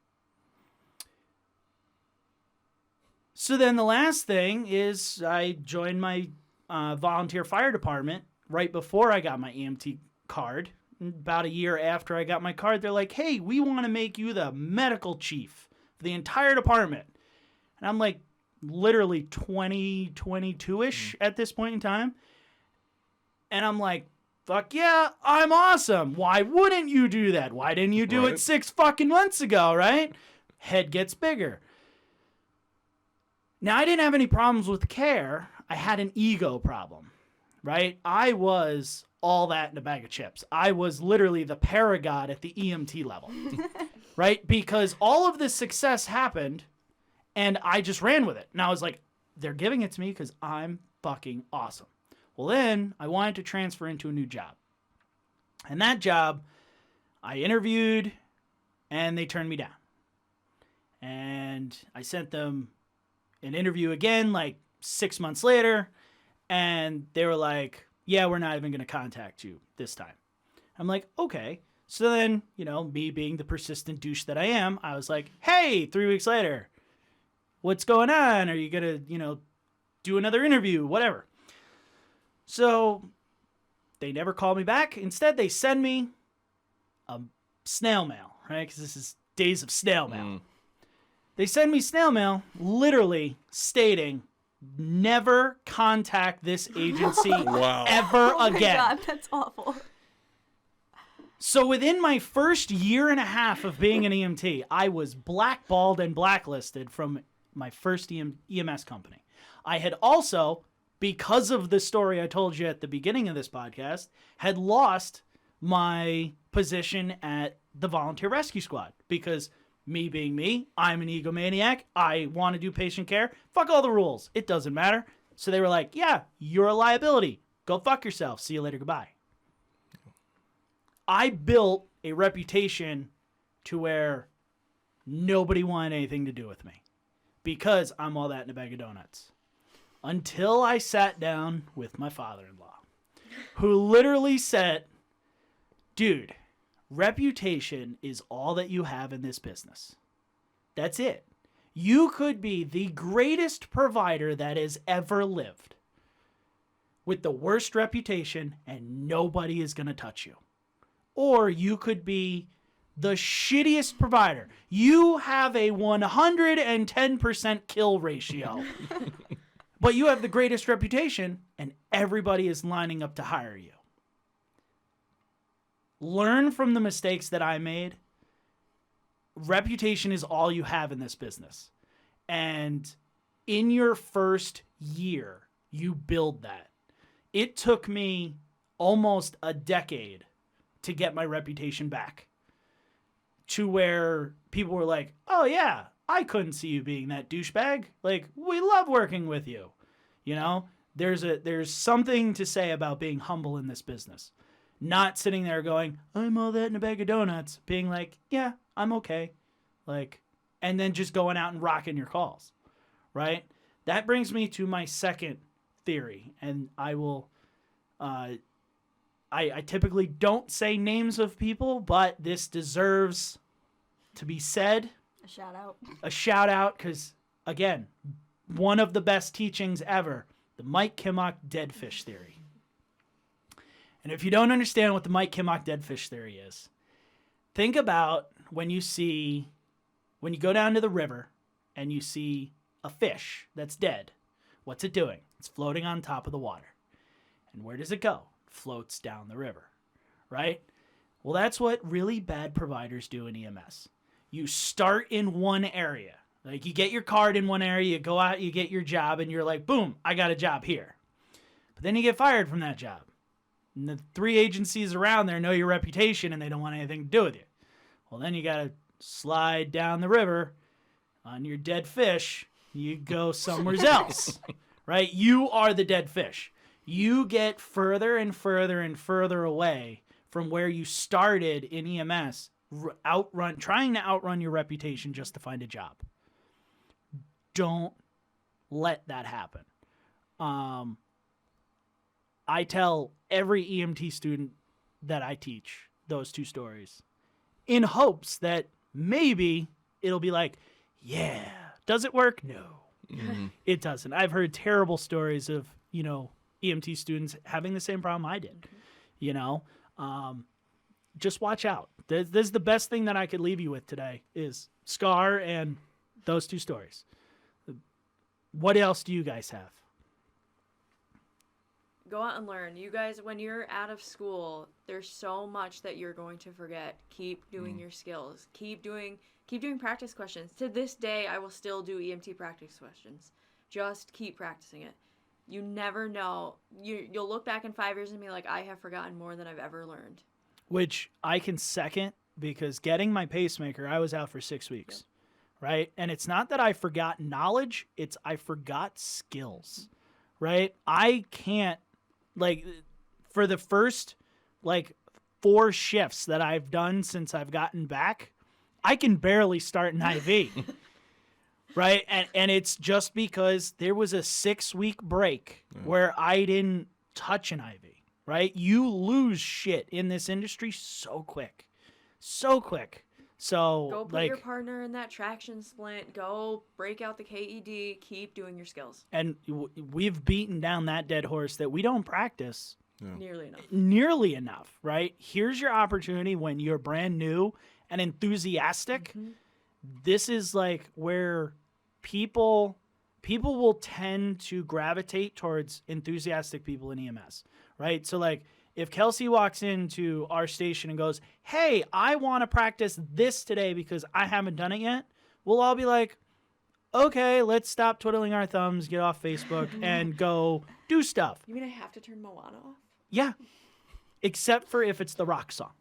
So then the last thing is I joined my volunteer fire department right before I got my EMT card. About a year after I got my card, they're like, hey, we want to make you the medical chief for the entire department. And I'm like literally 22-ish at this point in time. And I'm like, fuck yeah, I'm awesome. Why wouldn't you do that? Why didn't you do it 6 fucking months ago, right? Head gets bigger. Now, I didn't have any problems with care. I had an ego problem, right? I was all that in a bag of chips. I was literally the paragod at the EMT level, right? Because all of this success happened, and I just ran with it. And I was like, they're giving it to me because I'm fucking awesome. Well, then I wanted to transfer into a new job. And that job, I interviewed, and they turned me down. And I sent them an interview again, like 6 months later, and they were like, yeah, we're not even going to contact you this time. I'm like, okay. So then, me being the persistent douche that I am, I was like, hey, 3 weeks later, what's going on? Are you going to, do another interview, whatever. So they never called me back. Instead, they send me a snail mail, right? Because this is days of snail mail. They send me snail mail literally stating, never contact this agency ever Oh my again. God, that's awful. So within my first year and a half of being an EMT, I was blackballed and blacklisted from my first EMS company. I had also, because of the story I told you at the beginning of this podcast, had lost my position at the Volunteer Rescue Squad because me being me, I'm an egomaniac. I want to do patient care. Fuck all the rules. It doesn't matter. So they were like, yeah, you're a liability. Go fuck yourself. See you later. Goodbye. I built a reputation to where nobody wanted anything to do with me because I'm all that in a bag of donuts. Until I sat down with my father-in-law, who literally said, dude, reputation is all that you have in this business. That's it. You could be the greatest provider that has ever lived with the worst reputation and nobody is going to touch you. Or you could be the shittiest provider. You have a 110% kill ratio. But you have the greatest reputation and everybody is lining up to hire you. Learn from the mistakes that I made. Reputation is all you have in this business. And in your first year, you build that. It took me almost a decade to get my reputation back to where people were like, oh yeah, I couldn't see you being that douchebag. Like, we love working with you. There's something to say about being humble in this business. Not sitting there going, I'm all that in a bag of donuts. Being like, yeah, I'm okay. And then just going out and rocking your calls, right? That brings me to my second theory. And I will, I typically don't say names of people, but this deserves to be said. A shout out, because, again, one of the best teachings ever, the Mike Kimmock dead fish theory. And if you don't understand what the Mike Kimmock dead fish theory is, think about when you go down to the river and you see a fish that's dead. What's it doing? It's floating on top of the water. And where does it go? It floats down the river, right? Well, that's what really bad providers do in EMS. You start in one area. Like, you get your card in one area, you go out, you get your job, and you're like, boom, I got a job here. But then you get fired from that job. And the 3 agencies around there know your reputation, and they don't want anything to do with you. Well, then you got to slide down the river on your dead fish. You go somewhere else, right? You are the dead fish. You get further and further and further away from where you started in EMS, trying to outrun your reputation just to find a job. Don't let that happen. I tell every EMT student that I teach those 2 stories in hopes that maybe it'll be like, yeah, does it work? No, It doesn't. I've heard terrible stories of, EMT students having the same problem I did, just watch out. This is the best thing that I could leave you with today is SCAR and those 2 stories. What else do you guys have? Go out and learn. You guys, when you're out of school, there's so much that you're going to forget. Keep doing your skills. Keep doing practice questions. To this day, I will still do EMT practice questions. Just keep practicing it. You never know. You'll look back in 5 years and be like, I have forgotten more than I've ever learned. Which I can second, because getting my pacemaker, I was out for 6 weeks, right? And it's not that I forgot knowledge, it's I forgot skills, right? I can't, for the first, 4 shifts that I've done since I've gotten back, I can barely start an IV, right? And it's just because there was a 6-week break where I didn't touch an IV, right? You lose shit in this industry so quick. So quick. So Go put like, your partner in that traction splint. Go break out the KED. Keep doing your skills. and we've beaten down that dead horse that we don't practice Nearly enough. right? Here's your opportunity when you're brand new and enthusiastic. This is like where people will tend to gravitate towards enthusiastic people in EMS, right? So like if Kelsey walks into our station and goes, "Hey, I want to practice this today because I haven't done it yet," we'll all be like, "Okay, let's stop twiddling our thumbs, get off Facebook, and go do stuff." You mean I have to turn Moana off? Yeah. Except for if it's the rock song.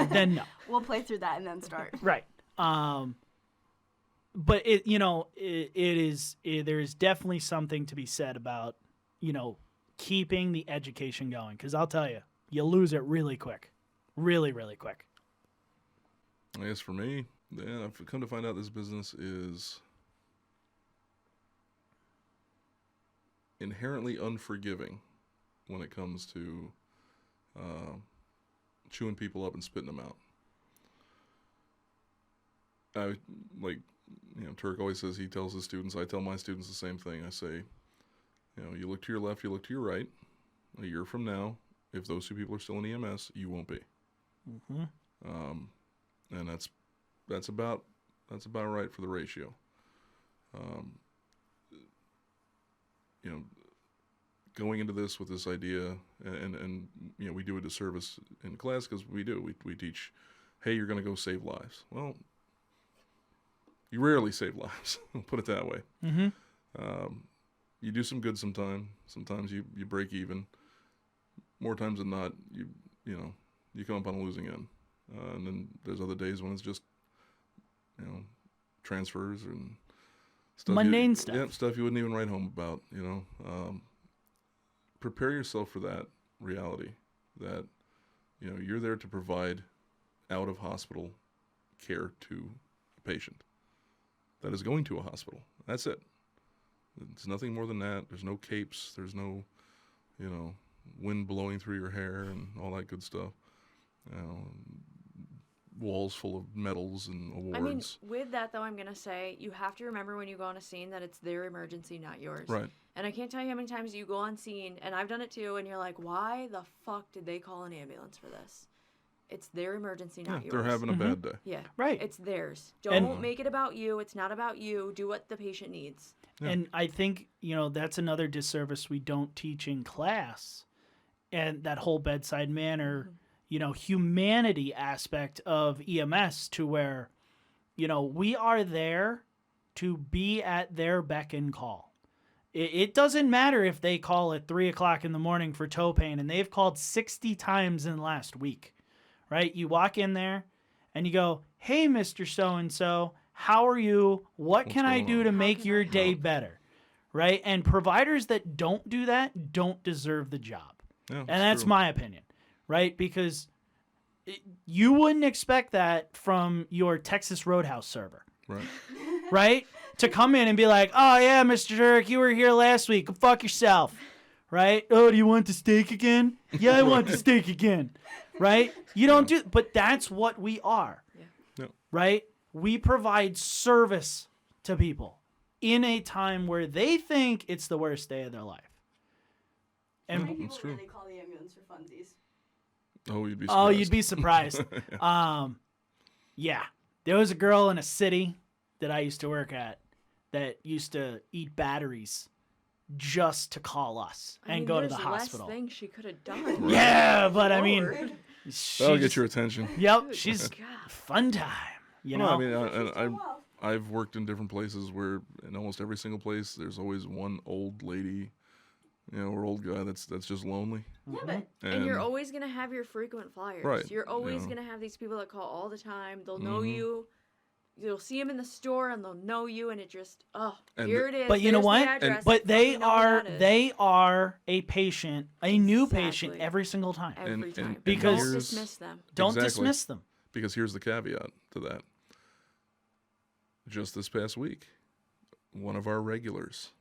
Then no. We'll play through that and then start. Right. But there's definitely something to be said about, keeping the education going. Because I'll tell you, you lose it really quick. Really, really quick. I guess for me, I've come to find out this business is inherently unforgiving when it comes to chewing people up and spitting them out. Turk always says, he tells his students, I tell my students the same thing. I say, you look to your left, you look to your right. A year from now, if those two people are still in EMS, you won't be. And that's about right for the ratio. Going into this with this idea, and we do a disservice in class because we teach, hey, you're going to go save lives. Well, you rarely save lives. I'll put it that way. You do some good sometimes. Sometimes you break even. More times than not, you come up on a losing end. And then there's other days when it's just, transfers and stuff. Mundane stuff. Yeah, stuff you wouldn't even write home about, Prepare yourself for that reality that, you're there to provide out-of-hospital care to a patient that is going to a hospital. That's it. It's nothing more than that. There's no capes. There's no, wind blowing through your hair and all that good stuff. Walls full of medals and awards. I mean, with that, though, I'm going to say you have to remember when you go on a scene that it's their emergency, not yours. Right. And I can't tell you how many times you go on scene, and I've done it too, and you're like, why the fuck did they call an ambulance for this? It's their emergency, not yours. They're having a bad day. Yeah. Right. It's theirs. Don't make it about you. It's not about you. Do what the patient needs. Yeah. And I think, that's another disservice we don't teach in class. And that whole bedside manner, humanity aspect of EMS to where, we are there to be at their beck and call. It doesn't matter if they call at 3:00 in the morning for toe pain, and they've called 60 times in the last week, right? You walk in there and you go, "Hey, Mr. So-and-so, how are you? What can I do to make your day better?" Right? And providers that don't do that don't deserve the job. Yeah, And that's my opinion, right? Because you wouldn't expect that from your Texas Roadhouse server, Right. right? To come in and be like, "Oh, yeah, Mr. Dirk, you were here last week. Go fuck yourself," right? "Oh, do you want the steak again?" "Yeah, I want the steak again," right? You don't do, but that's what we are, right? We provide service to people in a time where they think it's the worst day of their life. And Many people true. really call the ambulance for funsies. Oh, you'd be surprised. Oh, you'd be surprised. Yeah. There was a girl in a city that I used to work at that used to eat batteries just to call us and go to the hospital. Less things she could have done. Yeah, but I mean, Lord. That'll get your attention. Yep, she's God. fun time. I mean, I've worked in different places where in almost every single place there's always one old lady, or old guy that's just lonely. Yeah, but And you're always going to have your frequent flyers. Right, You're always going to have these people that call all the time. They'll know you. You'll see them in the store and they'll know you, and it just, here it is. But you know There's the what? address. But I know where that is. they are a patient, a new patient Exactly. every single time. Every time. because- Don't dismiss them. Don't Exactly. dismiss them. Because here's the caveat to that. Just this past week, one of our regulars,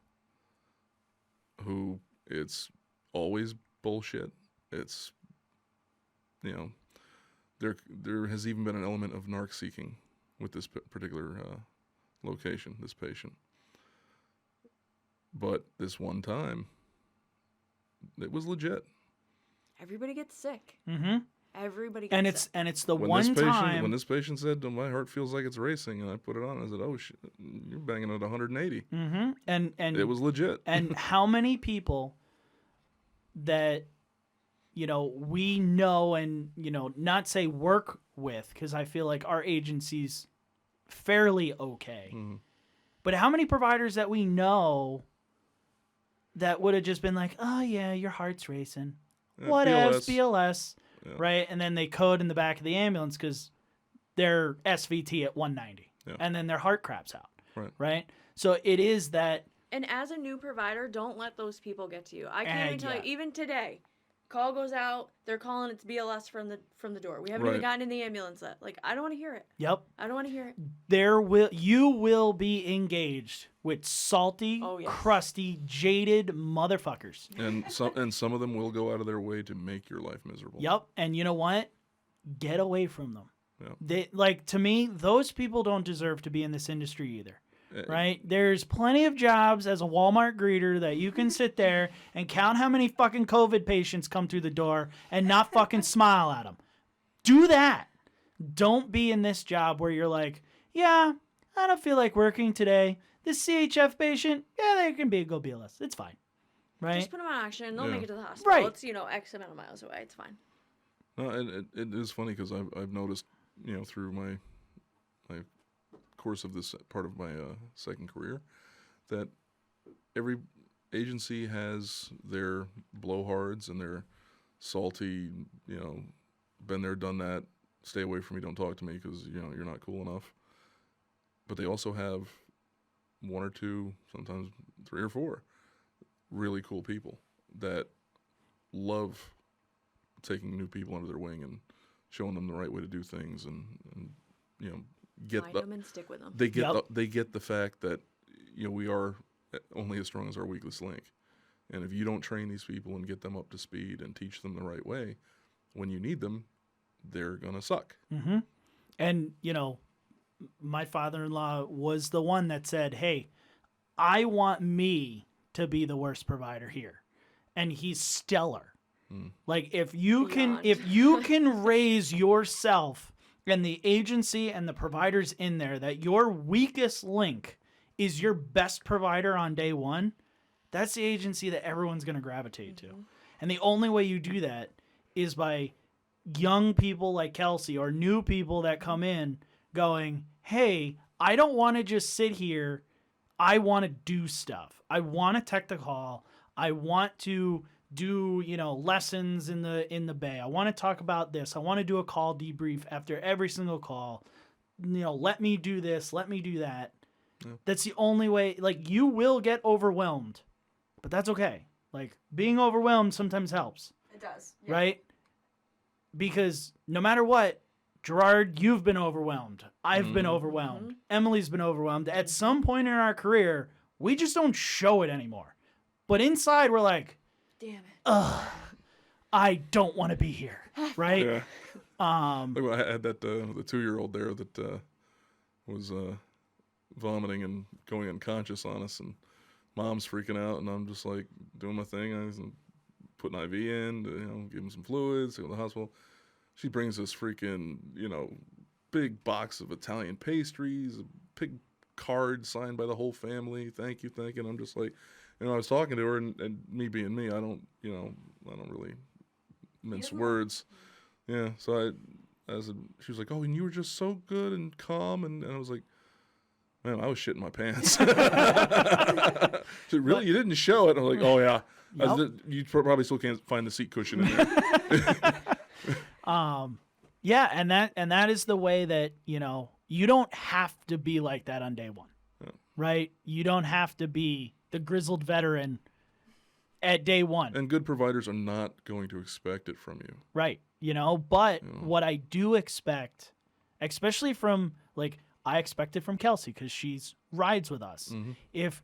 who it's always bullshit. It's, there has even been an element of narc seeking with this particular location, this patient. But this one time, it was legit. Everybody gets sick. Mm-hmm. Everybody gets sick. And it's the When one this patient, time when this patient said, "My heart feels like it's racing," and I put it on, I said, "Oh shit, you're banging at 180." Mm-hmm. And it was legit. And how many people that we know and not say work with, because I feel like our agency's fairly okay. Mm-hmm. But how many providers that we know that would have just been like, "Oh yeah, your heart's racing, whatevs, BLS." Yeah. Right? And then they code in the back of the ambulance because they're SVT at 190. Yeah. And then their heart craps out. Right. Right? So it is that. And as a new provider, don't let those people get to you. I can't even tell you, even today, call goes out, they're calling it's BLS from the door. We haven't even gotten in the ambulance yet. Like, I don't want to hear it. Yep. I don't want to hear it. You will be engaged with salty, crusty, jaded motherfuckers. And some of them will go out of their way to make your life miserable. Yep. And you know what? Get away from them. Yeah. To me, those people don't deserve to be in this industry either. Right? There's plenty of jobs as a Walmart greeter that you can sit there and count how many fucking COVID patients come through the door and not fucking smile at them. Do that. Don't be in this job where you're like, yeah, I don't feel like working today. This CHF patient, yeah, they can go BLS. It's fine. Right? Just put them on action. They'll make it to the hospital. Right. It's, X amount of miles away. It's fine. No, and it is funny because I've noticed, through my course of this part of my second career, that every agency has their blowhards and their salty, been there, done that, stay away from me, don't talk to me because, you're not cool enough. But they also have one or two, sometimes 3 or 4 really cool people that love taking new people under their wing and showing them the right way to do things and Find them and stick with them. They get the fact that we are only as strong as our weakest link, and if you don't train these people and get them up to speed and teach them the right way, when you need them, they're gonna suck. Mm-hmm. And my father-in-law was the one that said, "Hey, I want me to be the worst provider here," and he's stellar. Like if you can raise yourself and the agency and the providers in there that your weakest link is your best provider on day one, that's the agency that everyone's going to gravitate to. And the only way you do that is by young people like Kelsey or new people that come in going, "Hey, I don't want to just sit here. I want to do stuff. I want to tech the call. I want to do, lessons in the bay. I want to talk about this. I want to do a call debrief after every single call. Let me do this. Let me do that." Yeah. That's the only way. Like, you will get overwhelmed, but that's okay. Like, being overwhelmed sometimes helps. It does. Yeah. Right? Because no matter what, Gerard, you've been overwhelmed. I've been overwhelmed. Emily's been overwhelmed. At some point in our career, we just don't show it anymore. But inside, we're like, damn it. Ugh, I don't want to be here, right? Yeah. I had that the 2-year-old there that was vomiting and going unconscious on us, and mom's freaking out, and I'm just like doing my thing. I was putting IV in, give him some fluids, go to the hospital. She brings this freaking, big box of Italian pastries, a big card signed by the whole family. Thank you. And I'm just like, I was talking to her, and me being me, I don't really mince words. Yeah. So she was like, "Oh, and you were just so good and calm," and I was like, "Man, I was shitting my pants." She said, "Really? You didn't show it?" I'm like, "Oh yeah." Yep. You probably still can't find the seat cushion in there. Yeah, and that is the way that you don't have to be like that on day one, right? You don't have to be the grizzled veteran at day one. And good providers are not going to expect it from you. Right. But what I do expect, especially from, I expect it from Kelsey because she's rides with us. Mm-hmm. If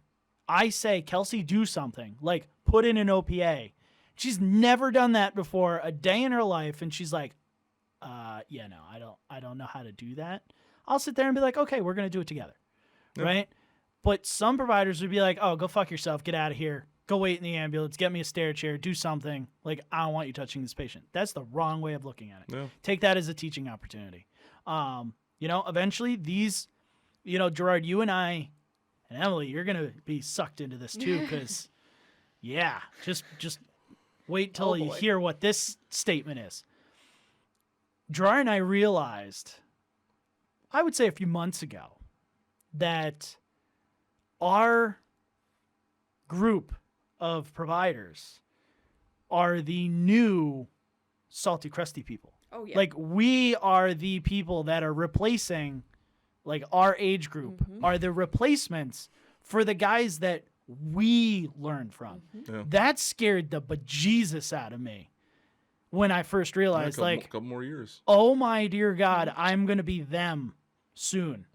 I say, "Kelsey, do something," like put in an OPA, she's never done that before a day in her life. And she's like, yeah, no, I don't know how to do that. I'll sit there and be like, okay, we're going to do it together. Yep. Right? But some providers would be like, oh, go fuck yourself. Get out of here. Go wait in the ambulance. Get me a stair chair. Do something. Like, I don't want you touching this patient. That's the wrong way of looking at it. Yeah. Take that as a teaching opportunity. Eventually these, Gerard, you and I and Emily, you're going to be sucked into this too because, yeah, just wait till you hear what this statement is. Gerard and I realized, I would say a few months ago, that our group of providers are the new salty, crusty people. Oh, yeah. Like, we are the people that are replacing, like, our age group are the replacements for the guys that we learned from. Yeah. That scared the bejesus out of me when I first realized, a couple more years. Oh my dear God, I'm going to be them soon,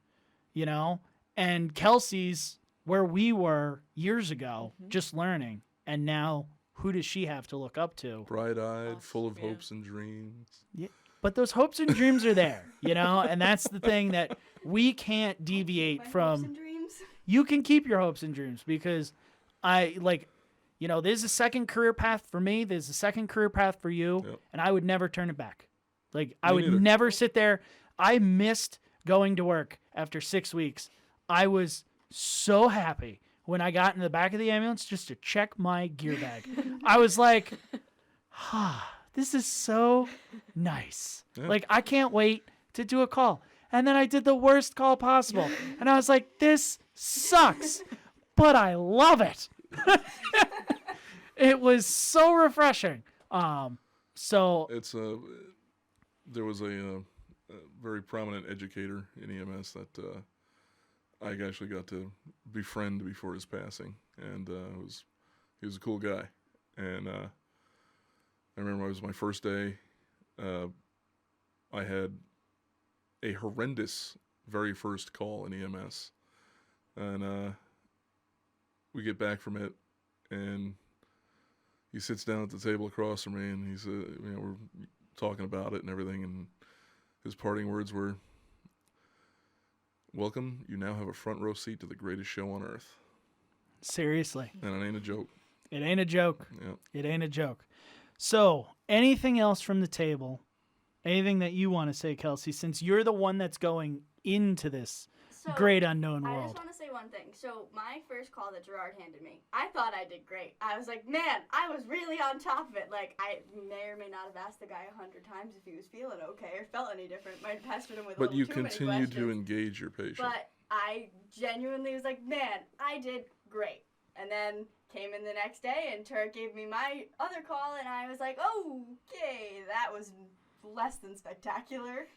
And Kelsey's where we were years ago, just learning. And now, who does she have to look up to? Bright-eyed, full of hopes and dreams. Yeah, but those hopes and dreams are there, And that's the thing that we can't deviate from. Hopes and dreams. You can keep your hopes and dreams because there's a second career path for me. There's a second career path for you. Yep. And I would never turn it back. I would neither. never sit there. I missed going to work after 6 weeks. I was so happy when I got in the back of the ambulance just to check my gear bag. I was like, this is so nice. Yeah. I can't wait to do a call. And then I did the worst call possible. And I was like, this sucks, but I love it. It was so refreshing. So there was a very prominent educator in EMS that I actually got to befriend before his passing, and he was a cool guy. And I remember it was my first day. I had a horrendous very first call in EMS, and we get back from it, and he sits down at the table across from me, and he's we're talking about it and everything, and his parting words were, "Welcome, you now have a front row seat to the greatest show on earth." seriously, And it ain't a joke. it ain't a joke. Yeah. It ain't a joke. So, anything else from the table? Anything that you want to say, Kelsey, since you're the one that's going into this So, great unknown I world? just want to say one thing. So my first call that Gerard handed me, I thought I did great. I was like, man, I was really on top of it. Like, I may or may not have asked the guy 100 times if he was feeling okay or felt any different. Might have pestered him with a But little you too many continue to questions. engage your patient. But I genuinely was like, man, I did great. And then came in the next day, and Turk gave me my other call, and I was like, okay, that was less than spectacular.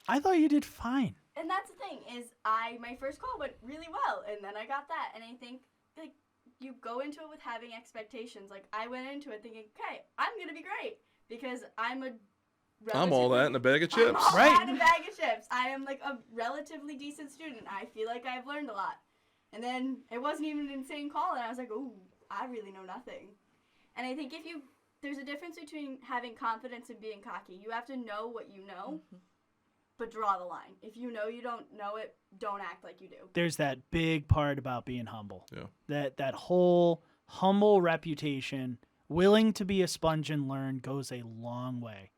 I thought you did fine. And that's the thing, is my first call went really well, and then I got that, and I think, you go into it with having expectations. I went into it thinking, okay, I'm going to be great, because I'm all that in a bag of chips. I'm all Right. that in a bag of chips. I am, a relatively decent student. I feel like I've learned a lot. And then it wasn't even an insane call, and I was like, ooh, I really know nothing. And I think there's a difference between having confidence and being cocky. You have to know what you know, but draw the line. If you know you don't know it, don't act like you do. There's that big part about being humble. Yeah. That whole humble reputation, willing to be a sponge and learn, goes a long way.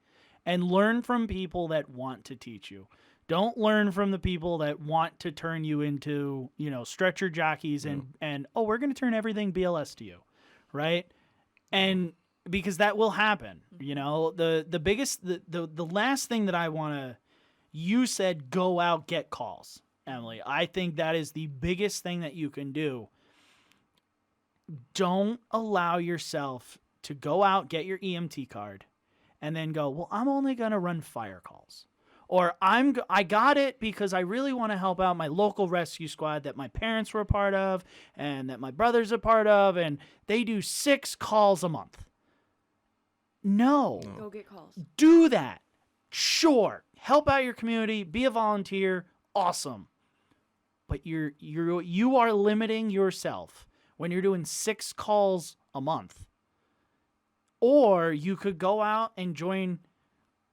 And learn from people that want to teach you. Don't learn from the people that want to turn you into, stretcher jockeys and we're going to turn everything BLS to you, right? And because that will happen, the biggest, the last thing that I want to, you said go out, get calls, Emily. I think that is the biggest thing that you can do. Don't allow yourself to go out, get your EMT card, and then go, well, I'm only going to run fire calls. Or I got it because I really want to help out my local rescue squad that my parents were a part of and that my brother's a part of, and they do 6 calls a month. No. Go get calls. Do that. Sure. Help out your community. Be a volunteer. Awesome. But you are limiting yourself when you're doing 6 calls a month. Or you could go out and join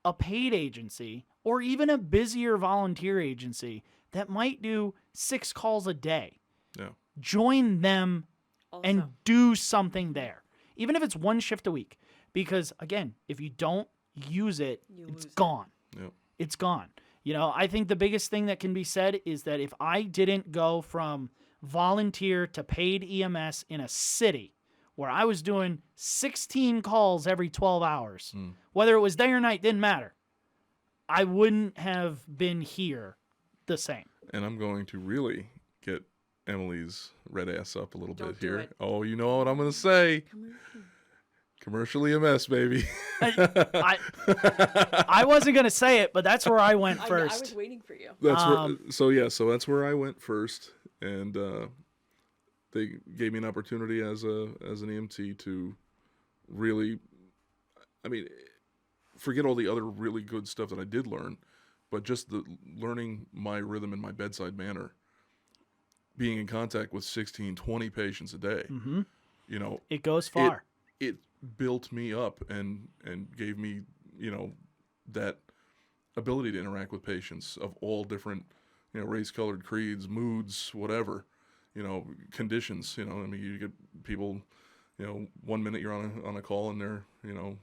a paid agency or even a busier volunteer agency that might do 6 calls a day. Yeah. Join them Also. and do something there, even if it's 1 shift a week. Because again, if you don't use it, it's gone. Yep. It's gone. You know, I think the biggest thing that can be said is that if I didn't go from volunteer to paid EMS in a city where I was doing 16 calls every 12 hours, whether it was day or night, didn't matter, I wouldn't have been here the same. And I'm going to really get Emily's red ass up a little Don't bit do here. it. Oh, you know what I'm going to say. Commercial EMS, baby. I wasn't going to say it, but that's where I went I first. was waiting for you. That's so that's where I went first, and they gave me an opportunity as an EMT to really, I mean, forget all the other really good stuff that I did learn, but just the learning my rhythm and my bedside manner, being in contact with 16, 20 patients a day, you know, It goes far. it built me up and gave me, you know, that ability to interact with patients of all different, you know, race-colored creeds, moods, whatever, you know, conditions. You know, I mean, you get people, you know, 1 minute you're on a call and they're, you know,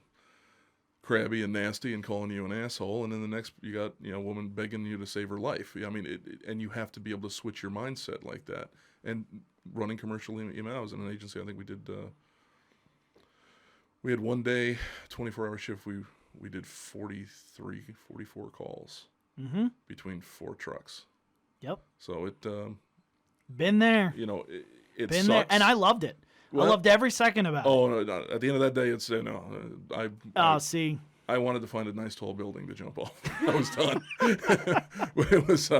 crabby and nasty and calling you an asshole, and then the next you got, you know, a woman begging you to save her life. I mean, and you have to be able to switch your mindset like that. And running commercial EMS in an agency, I think we did. We had 1 day, 24-hour shift. We did 44 calls between 4 trucks. Yep. So it, Been there. you know, it Been sucks. there. And I loved it. Well, I loved every second about it. Oh no! At the end of that day, it's no. See. I wanted to find a nice tall building to jump off. I was done. It was,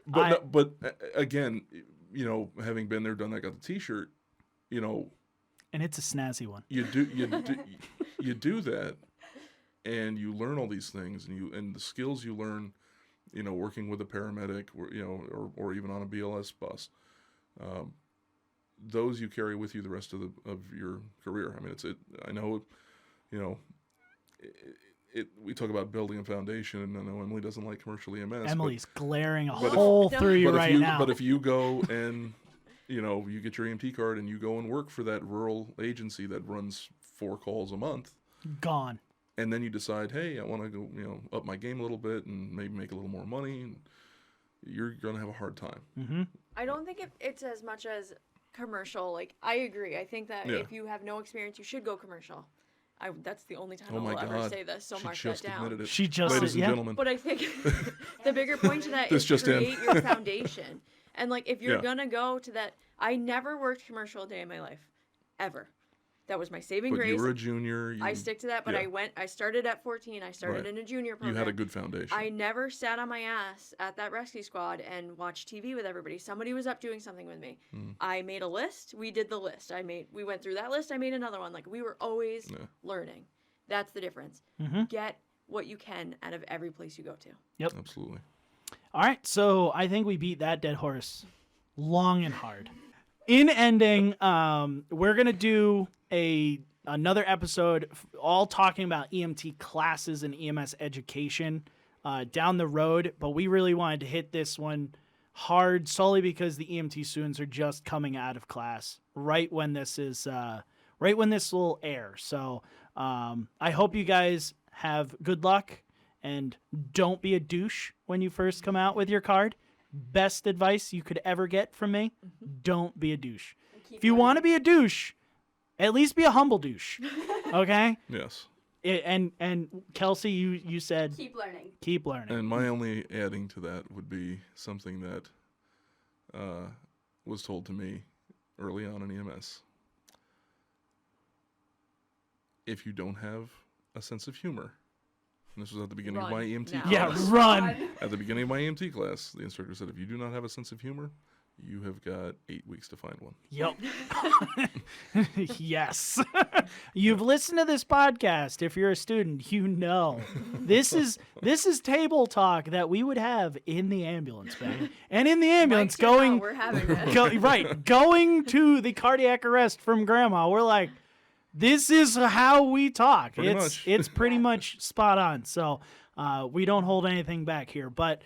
but again, you know, having been there, done that, got the T-shirt, you know. And it's a snazzy one. You do that, and you learn all these things, and the skills you learn, you know, working with a paramedic, or, you know, or even on a BLS bus, those you carry with you the rest of your career. I mean, I know, you know, we talk about building a foundation, and I know Emily doesn't like commercial EMS. Emily's glaring a hole through you right now. But if you go and, you know, you get your EMT card and you go and work for that rural agency that runs 4 calls a month. Gone. And then you decide, hey, I want to go, you know, up my game a little bit and maybe make a little more money. And you're going to have a hard time. Mm-hmm. I don't think it's as much as commercial. Like, I agree. I think that if you have no experience, you should go commercial. That's the only time I'll ever say this, so mark that down. She just Ladies and gentlemen. But I think the bigger point to that is create your foundation. And, like, if you're going to go to that, I never worked commercial a day in my life, ever. That was my saving grace. But you were a junior. I stick to that, but I started at 14. I started in a junior program. You had a good foundation. I never sat on my ass at that rescue squad and watched TV with everybody. Somebody was up doing something with me. I made a list. We did the list. We went through that list. I made another one. Like, we were always learning. That's the difference. Get what you can out of every place you go to. Yep. Absolutely. All right, so I think we beat that dead horse long and hard. In ending, we're going to do another episode all talking about EMT classes and EMS education down the road, but we really wanted to hit this one hard solely because the EMT students are just coming out of class right when this will air. So I hope you guys have good luck and don't be a douche when you first come out with your card. Best advice you could ever get from me, don't be a douche. If you want to be a douche, at least be a humble douche, okay? Yes. And Kelsey, you said... Keep learning. Keep learning. And my only adding to that would be something that was told to me early on in EMS. If you don't have a sense of humor, and this was at the beginning of my EMT class. Yeah, run! At the beginning of my EMT class, the instructor said, if you do not have a sense of humor, you have got 8 weeks to find one. Yep. Yes. You've listened to this podcast. If you're a student, you know. This is table talk that we would have in the ambulance, baby. And in the ambulance, we're having it. going to the cardiac arrest from grandma, we're like, This is how we talk. Pretty much. It's pretty much spot on. So we don't hold anything back here. But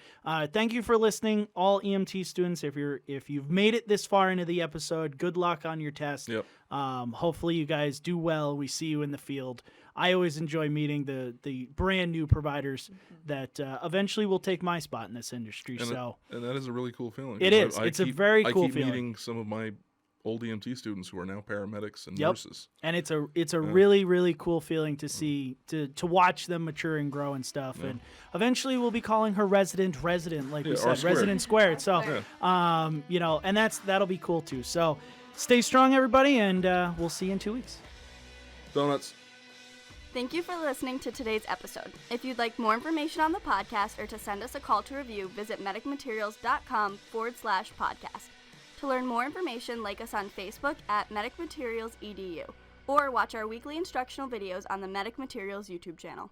thank you for listening, all EMT students. If you've made it this far into the episode, good luck on your test. Yep. Hopefully you guys do well. We see you in the field. I always enjoy meeting the brand new providers that eventually will take my spot in this industry. And that is a really cool feeling. It is. It's a very cool feeling. I keep meeting some of my old EMT students who are now paramedics and nurses. And it's a really, really cool feeling to see, to watch them mature and grow and stuff. Yeah. And eventually we'll be calling her resident, like we said, resident squared. So, and that'll be cool too. So stay strong, everybody, and we'll see you in 2 weeks. Donuts. Thank you for listening to today's episode. If you'd like more information on the podcast or to send us a call to review, visit medicmaterials.com/podcast. To learn more information, like us on Facebook at Medic Materials EDU, or watch our weekly instructional videos on the Medic Materials YouTube channel.